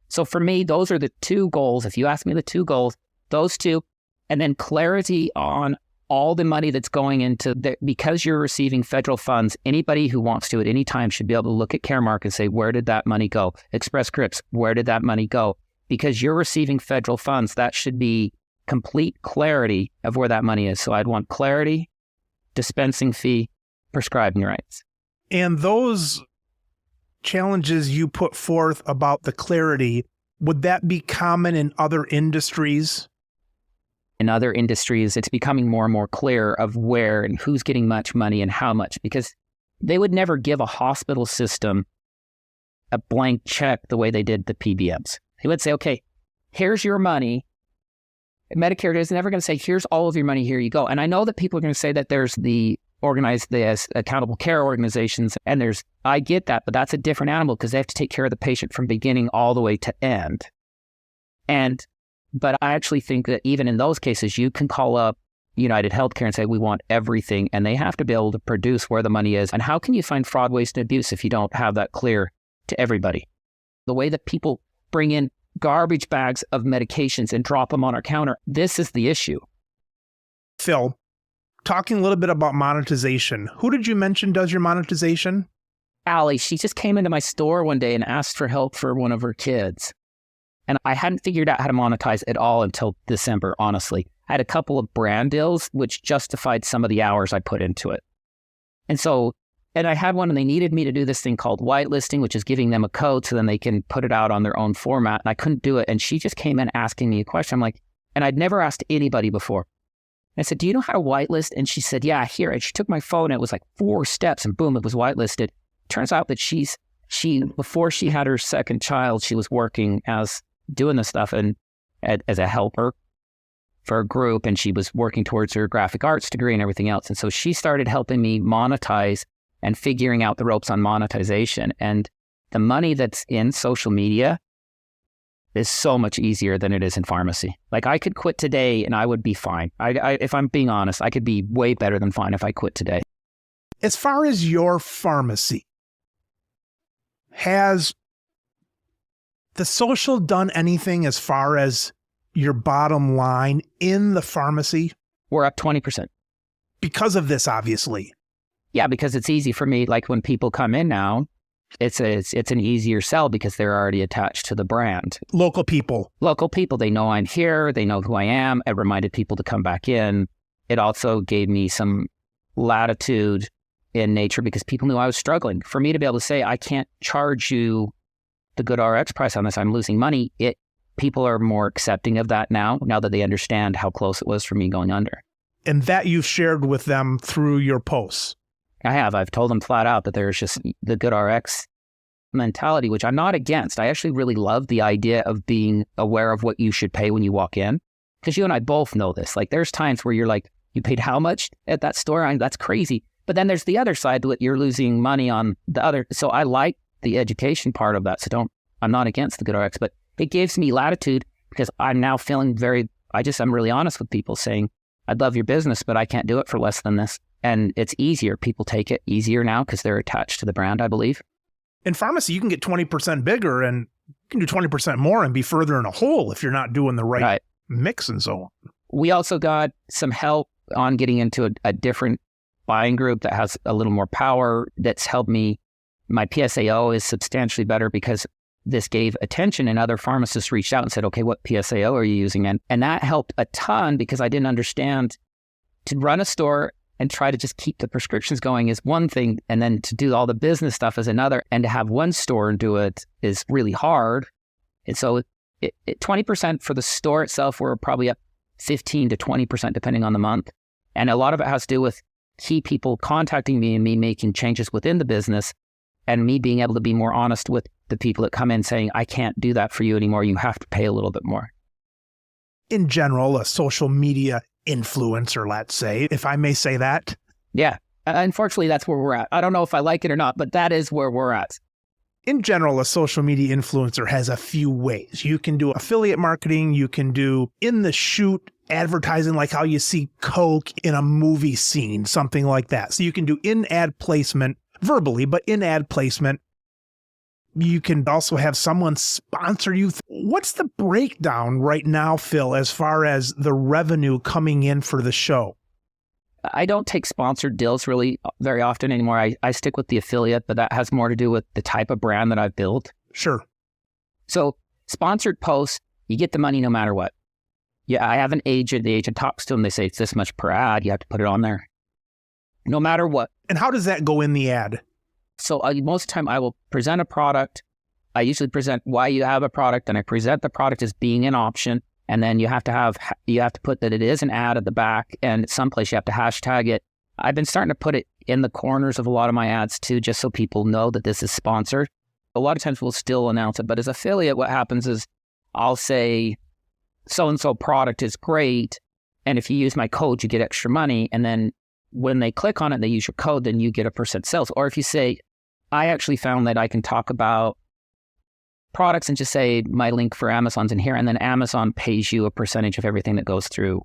Speaker 2: So for me, those are the two goals. If you ask me the two goals, those two, and then clarity on all the money that's going into because you're receiving federal funds, anybody who wants to at any time should be able to look at Caremark and say, where did that money go? Express Scripts, where did that money go? Because you're receiving federal funds, that should be complete clarity of where that money is. So I'd want clarity, dispensing fee, prescribing rights.
Speaker 1: And those challenges you put forth about the clarity, would that be common in other industries?
Speaker 2: In other industries, it's becoming more and more clear of where and who's getting much money and how much, because they would never give a hospital system a blank check the way they did the PBMs. They would say, okay, here's your money. Medicare is never going to say, here's all of your money, here you go. And I know that people are going to say that there's the accountable care organizations, and I get that, but that's a different animal because they have to take care of the patient from beginning all the way to end. But I actually think that even in those cases, you can call up United Healthcare and say, we want everything. And they have to be able to produce where the money is. And how can you find fraud, waste, and abuse if you don't have that clear to everybody? The way that people bring in garbage bags of medications and drop them on our counter, this is the issue.
Speaker 1: Phil, talking a little bit about monetization. Who did you mention does your monetization?
Speaker 2: Allie, she just came into my store one day and asked for help for one of her kids. And I hadn't figured out how to monetize at all until December, honestly. I had a couple of brand deals, which justified some of the hours I put into it. And I had one, and they needed me to do this thing called whitelisting, which is giving them a code so then they can put it out on their own format. And I couldn't do it. And she just came in asking me a question. I'm like, and I'd never asked anybody before. And I said, do you know how to whitelist? And she said, yeah, here. And she took my phone, and it was like 4 steps, and boom, it was whitelisted. Turns out that she before she had her second child, she was working doing this stuff and as a helper for a group, and she was working towards her graphic arts degree and everything else. And so she started helping me monetize and figuring out the ropes on monetization. And the money that's in social media is so much easier than it is in pharmacy. Like, I could quit today and I would be fine. If I'm being honest, I could be way better than fine if I quit today.
Speaker 1: As far as your pharmacy, has the social done anything as far as your bottom line in the pharmacy?
Speaker 2: We're up 20%.
Speaker 1: Because of this, obviously.
Speaker 2: Yeah, because it's easy for me. Like, when people come in now, it's an easier sell because they're already attached to the brand.
Speaker 1: Local people,
Speaker 2: they know I'm here. They know who I am. It reminded people to come back in. It also gave me some latitude in nature because people knew I was struggling. For me to be able to say, I can't charge you the good RX price on this, I'm losing money. People are more accepting of that now that they understand how close it was for me going under.
Speaker 1: And that you've shared with them through your posts.
Speaker 2: I have. I've told them flat out that there's just the good RX mentality, which I'm not against. I actually really love the idea of being aware of what you should pay when you walk in. Because you and I both know this. Like, there's times where you're like, you paid how much at that store? That's crazy. But then there's the other side to it. You're losing money on the other. So I like the education part of that. So I'm not against the good RX, but it gives me latitude because I'm now feeling I'm really honest with people saying, I'd love your business, but I can't do it for less than this. And it's easier. People take it easier now because they're attached to the brand, I believe.
Speaker 1: In pharmacy, you can get 20% bigger and You can do 20% more and be further in a hole if you're not doing the right mix and so on.
Speaker 2: We also got some help on getting into a different buying group that has a little more power. That's helped me. My PSAO is substantially better because this gave attention, and other pharmacists reached out and said, okay, what PSAO are you using? And that helped a ton because I didn't understand to run a store and try to just keep the prescriptions going is one thing. And then to do all the business stuff is another. And to have one store and do it is really hard. And so 20% for the store itself, we're probably up 15 to 20% depending on the month. And a lot of it has to do with key people contacting me and me making changes within the business and me being able to be more honest with the people that come in saying, I can't do that for you anymore. You have to pay a little bit more.
Speaker 1: In general, a social media influencer, let's say, if I may say that.
Speaker 2: Yeah. Unfortunately, that's where we're at. I don't know if I like it or not, but that is where we're at.
Speaker 1: In general, a social media influencer has a few ways. You can do affiliate marketing. You can do in the shoot advertising, like how you see Coke in a movie scene, something like that. So you can do in-ad placement verbally, but in-ad placement. You can also have someone sponsor you. What's the breakdown right now, Phil, as far as the revenue coming in for the show?
Speaker 2: I don't take sponsored deals really very often anymore. I stick with the affiliate, but that has more to do with the type of brand that I've built.
Speaker 1: Sure.
Speaker 2: So sponsored posts, you get the money no matter what. Yeah, I have an agent. The agent talks to them. They say it's this much per ad. You have to put it on there no matter what.
Speaker 1: And how does that go in the ad?
Speaker 2: So most of the time I will present a product. I usually present why you have a product, and I present the product as being an option. And then you have to put that it is an ad at the back, and at some place you have to hashtag it. I've been starting to put it in the corners of a lot of my ads too, just so people know that this is sponsored. A lot of times we'll still announce it, but as affiliate, what happens is I'll say so-and-so product is great, and if you use my code, you get extra money. And then when they click on it, they use your code, then you get a % sales. Or if you say, I actually found that I can talk about products and just say my link for Amazon's in here, and then Amazon pays you a percentage of everything that goes through.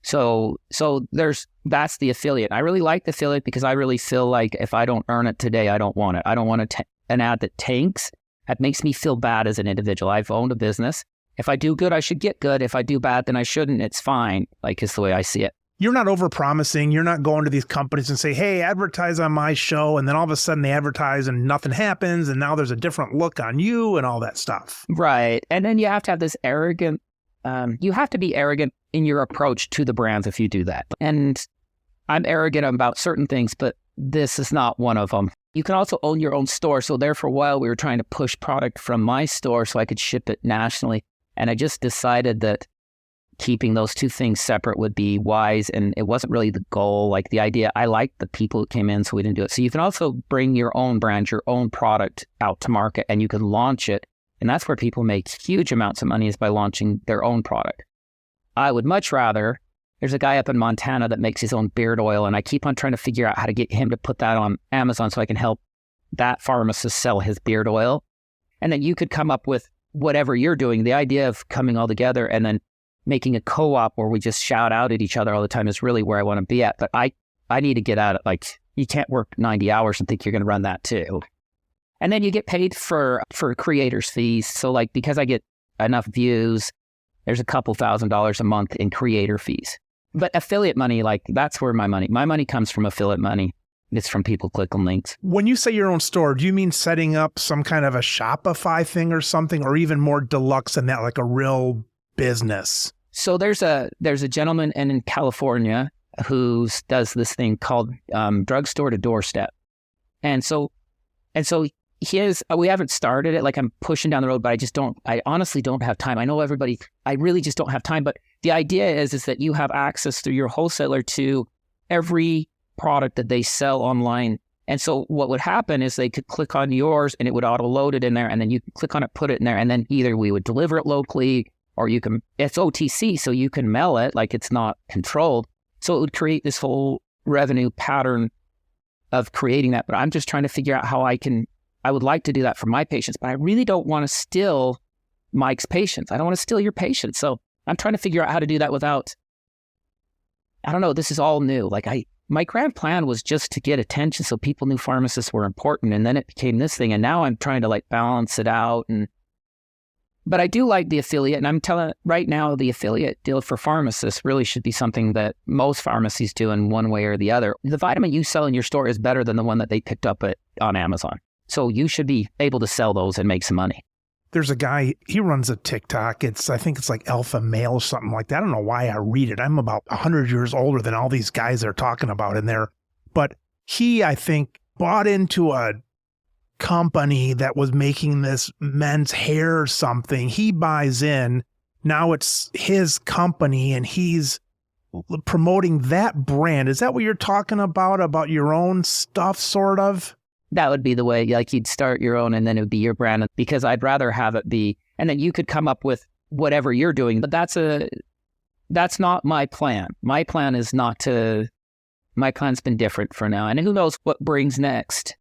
Speaker 2: So that's the affiliate. I really like the affiliate because I really feel like if I don't earn it today, I don't want it. I don't want an ad that tanks. That makes me feel bad as an individual. I've owned a business. If I do good, I should get good. If I do bad, then I shouldn't. It's fine. Like, it's the way I see it.
Speaker 1: You're not over-promising. You're not going to these companies and say, hey, advertise on my show. And then all of a sudden they advertise and nothing happens. And now there's a different look on you and all that stuff.
Speaker 2: Right. And then you have to have this arrogant, you have to be arrogant in your approach to the brands if you do that. And I'm arrogant about certain things, but this is not one of them. You can also own your own store. So there for a while, we were trying to push product from my store so I could ship it nationally. And I just decided that keeping those two things separate would be wise. And it wasn't really the goal. Like the idea, I liked the people who came in, so we didn't do it. So you can also bring your own brand, your own product out to market, and you can launch it. And that's where people make huge amounts of money, is by launching their own product. I would much rather, there's a guy up in Montana that makes his own beard oil, and I keep on trying to figure out how to get him to put that on Amazon so I can help that pharmacist sell his beard oil. And then you could come up with whatever you're doing. The idea of coming all together and then making a co-op where we just shout out at each other all the time is really where I want to be at. But I need to get at it. Like, you can't work 90 hours and think you're going to run that too. And then you get paid for creators fees. So like, because I get enough views, there's a couple $1,000s a month in creator fees. But affiliate money, like, that's where my money comes from. Affiliate money. It's from people clicking links.
Speaker 1: When you say your own store, do you mean setting up some kind of a Shopify thing or something, or even more deluxe than that, like a real business?
Speaker 2: So there's a gentleman in California who does this thing called drugstore to doorstep. And so we haven't started it. Like, I'm pushing down the road, but I honestly don't have time. I know everybody, I really just don't have time. But the idea is that you have access through your wholesaler to every product that they sell online. And so what would happen is they could click on yours and it would auto load it in there. And then you can click on it, put it in there. And then either we would deliver it locally, or it's OTC, so you can mail it, like it's not controlled. So it would create this whole revenue pattern of creating that. But I'm just trying to figure out how I would like to do that for my patients, but I really don't want to steal Mike's patients. I don't want to steal your patients. So I'm trying to figure out how to do that without, I don't know, this is all new. Like, my grand plan was just to get attention so people knew pharmacists were important. And then it became this thing. And now I'm trying to like balance it out. And But I do like the affiliate, and I'm telling right now the affiliate deal for Pharmacist really should be something that most pharmacies do in one way or the other. The vitamin you sell in your store is better than the one that they picked up on Amazon. So you should be able to sell those and make some money.
Speaker 1: There's a guy, he runs a TikTok. I think it's like Alpha Male or something like that. I don't know why I read it. I'm about 100 years older than all these guys they're talking about in there. But he, I think, bought into a company that was making this men's hair or something. He buys in. Now it's his company and he's promoting that brand. Is that what you're talking about your own stuff, sort of?
Speaker 2: That would be the way, like you'd start your own and then it would be your brand, because I'd rather have it be, and then you could come up with whatever you're doing. But that's not my plan. My plan's been different for now. And who knows what brings next.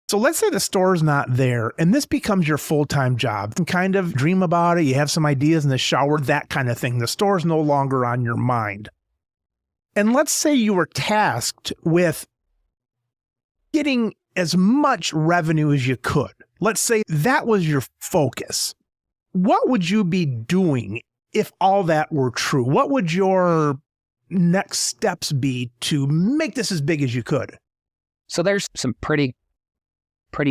Speaker 1: So let's say the store's not there and this becomes your full-time job. You can kind of dream about it. You have some ideas in the shower, that kind of thing. The store's no longer on your mind. And let's say you were tasked with getting as much revenue as you could. Let's say that was your focus. What would you be doing if all that were true? What would your next steps be to make this as big as you could?
Speaker 2: So there's some pretty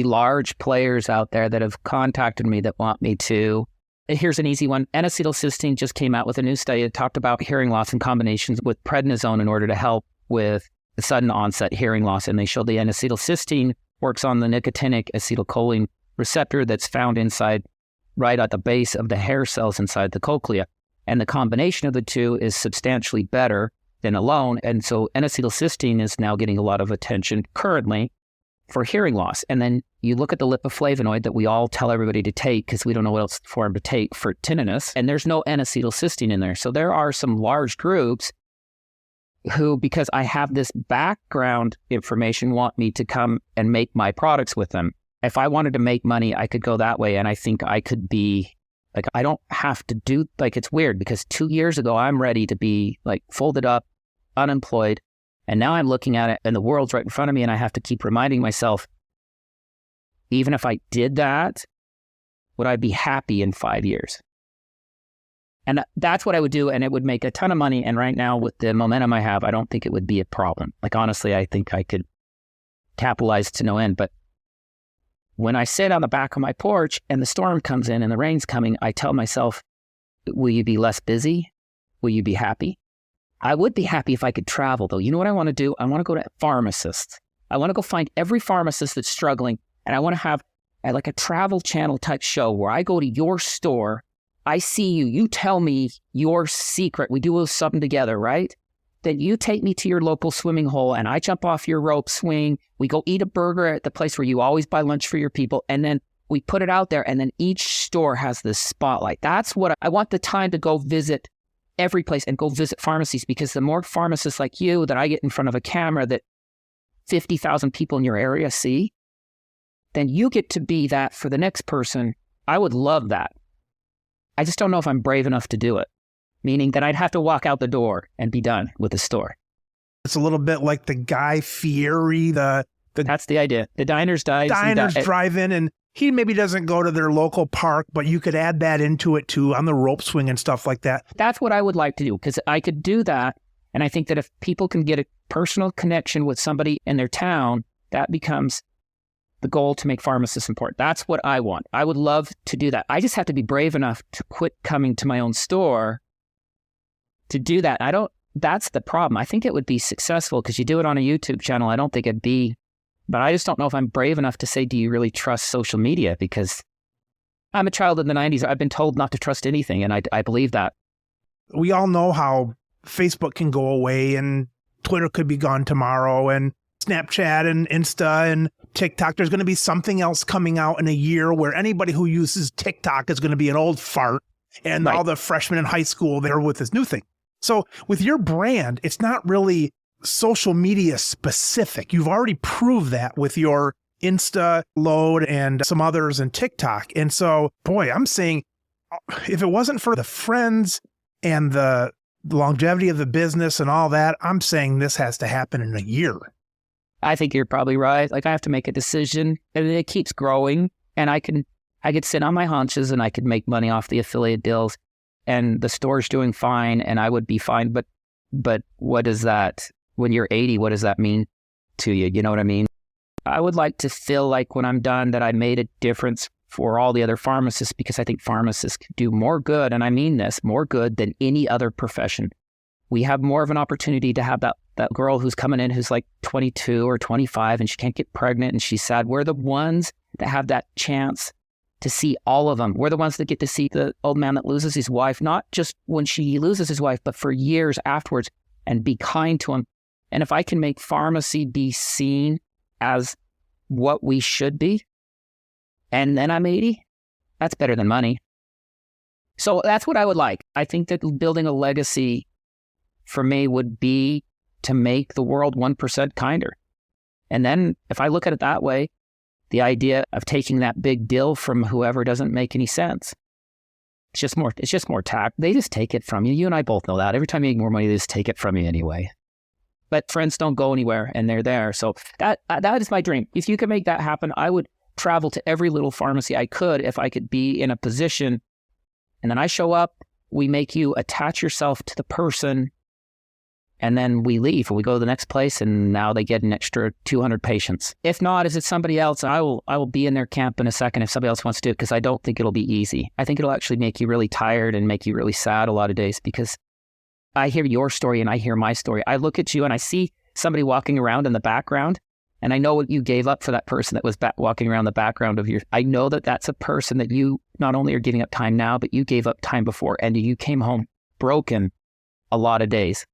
Speaker 2: large players out there that have contacted me that want me to. Here's an easy one. N-acetylcysteine just came out with a new study that talked about hearing loss in combinations with prednisone in order to help with the sudden onset hearing loss. And they showed the N-acetylcysteine works on the nicotinic acetylcholine receptor that's found inside, right at the base of the hair cells inside the cochlea. And the combination of the two is substantially better than alone. And so N-acetylcysteine is now getting a lot of attention currently for hearing loss. And then you look at the lipoflavonoid that we all tell everybody to take because we don't know what else for them to take for tinnitus, and there's no N-acetylcysteine in there. So there are some large groups who, because I have this background information, want me to come and make my products with them. If I wanted to make money, I could go that way. And I think I could be like, I don't have to do, like, it's weird because 2 years ago, I'm ready to be like folded up, unemployed. And now I'm looking at it and the world's right in front of me and I have to keep reminding myself, even if I did that, would I be happy in 5 years? And that's what I would do, and it would make a ton of money. And right now, with the momentum I have, I don't think it would be a problem. Like, honestly, I think I could capitalize to no end. But when I sit on the back of my porch and the storm comes in and the rain's coming, I tell myself, will you be less busy? Will you be happy? I would be happy if I could travel, though. You know what I want to do? I want to go to Pharmacist. I want to go find every pharmacist that's struggling, and I want to have like a travel channel type show where I go to your store, I see you, you tell me your secret, we do something together, right? Then you take me to your local swimming hole and I jump off your rope swing, we go eat a burger at the place where you always buy lunch for your people, and then we put it out there, and then each store has this spotlight. That's what I want, the time to go visit every place and go visit pharmacies, because the more pharmacists like you that I get in front of a camera that 50,000 people in your area see, then you get to be that for the next person. I would love that. I just don't know if I'm brave enough to do it, meaning that I'd have to walk out the door and be done with the store.
Speaker 1: It's a little bit like the Guy Fieri,
Speaker 2: That's the idea. The diners
Speaker 1: drive in, and he maybe doesn't go to their local park, but you could add that into it too, on the rope swing and stuff like that.
Speaker 2: That's what I would like to do, because I could do that. And I think that if people can get a personal connection with somebody in their town, that becomes the goal to make pharmacists important. That's what I want. I would love to do that. I just have to be brave enough to quit coming to my own store to do that. That's the problem. I think it would be successful because you do it on a YouTube channel. I don't think it'd be, but I just don't know if I'm brave enough to say, do you really trust social media? Because I'm a child of the 90s. I've been told not to trust anything, and I believe that.
Speaker 1: We all know how Facebook can go away and Twitter could be gone tomorrow, and Snapchat and Insta and TikTok. There's going to be something else coming out in a year where anybody who uses TikTok is going to be an old fart, and all the freshmen in high school there with this new thing. So with your brand, it's not really social media specific. You've already proved that with your Insta load and some others in TikTok. And so, boy, I'm saying if it wasn't for the friends and the longevity of the business and all that, I'm saying this has to happen in a year.
Speaker 2: I think you're probably right. Like, I have to make a decision, and it keeps growing, and I can I could sit on my haunches and I could make money off the affiliate deals, and the store's doing fine and I would be fine. But what is that? When you're 80, what does that mean to you? You know what I mean? I would like to feel like when I'm done that I made a difference for all the other pharmacists, because I think pharmacists can do more good, and I mean this, more good than any other profession. We have more of an opportunity to have that girl who's coming in who's like 22 or 25 and she can't get pregnant and she's sad. We're the ones that have that chance to see all of them. We're the ones that get to see the old man that loses his wife, not just when she loses his wife, but for years afterwards, and be kind to him. And if I can make pharmacy be seen as what we should be, and then I'm 80, that's better than money. So that's what I would like. I think that building a legacy for me would be to make the world 1% kinder. And then if I look at it that way, the idea of taking that big deal from whoever doesn't make any sense. It's just more tact. They just take it from you. You and I both know that. Every time you make more money, they just take it from you anyway. But friends don't go anywhere, and they're there. So that is my dream. If you could make that happen, I would travel to every little pharmacy I could if I could be in a position. And then I show up, we make you attach yourself to the person, and then we leave and we go to the next place, and now they get an extra 200 patients. If not, if it's somebody else, I will be in their camp in a second if somebody else wants to do it, because I don't think it'll be easy. I think it'll actually make you really tired and make you really sad a lot of days, because I hear your story and I hear my story. I look at you and I see somebody walking around in the background, and I know what you gave up for that person that was walking around the background of your. I know that that's a person that you not only are giving up time now, but you gave up time before, and you came home broken a lot of days.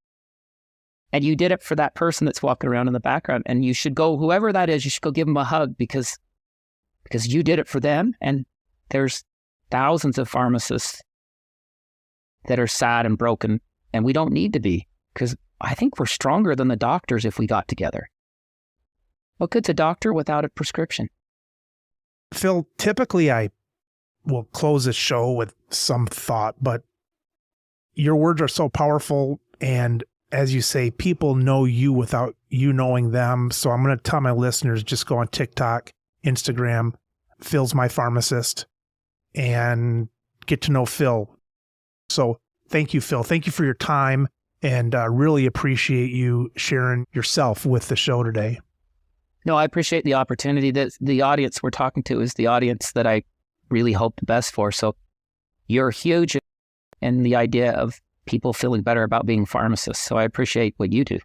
Speaker 2: And you did it for that person that's walking around in the background. And you should go, whoever that is, you should go give them a hug, because you did it for them. And there's thousands of pharmacists that are sad and broken, and we don't need to be, because I think we're stronger than the doctors if we got together. What good's a doctor without a prescription?
Speaker 1: Phil, typically I will close the show with some thought, but your words are so powerful, and as you say, people know you without you knowing them. So I'm going to tell my listeners, just go on TikTok, Instagram, Phil's My Pharmacist, and get to know Phil. So thank you, Phil. Thank you for your time, and really appreciate you sharing yourself with the show today.
Speaker 2: No, I appreciate the opportunity. That the audience we're talking to is the audience that I really hope the best for. So you're huge in the idea of people feeling better about being pharmacists. So I appreciate what you do.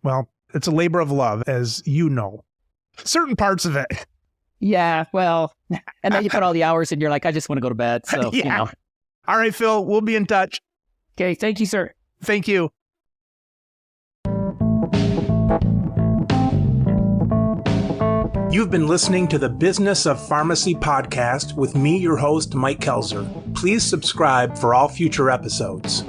Speaker 1: Well, it's a labor of love, as you know. Certain parts of it.
Speaker 2: Yeah, well, and then you put all the hours and you're like, I just want to go to bed. So,
Speaker 1: yeah.
Speaker 2: You know.
Speaker 1: All right, Phil, we'll be in touch.
Speaker 2: Okay, thank you, sir.
Speaker 1: Thank you. You've been listening to the Business of Pharmacy podcast with me, your host, Mike Kelzer. Please subscribe for all future episodes.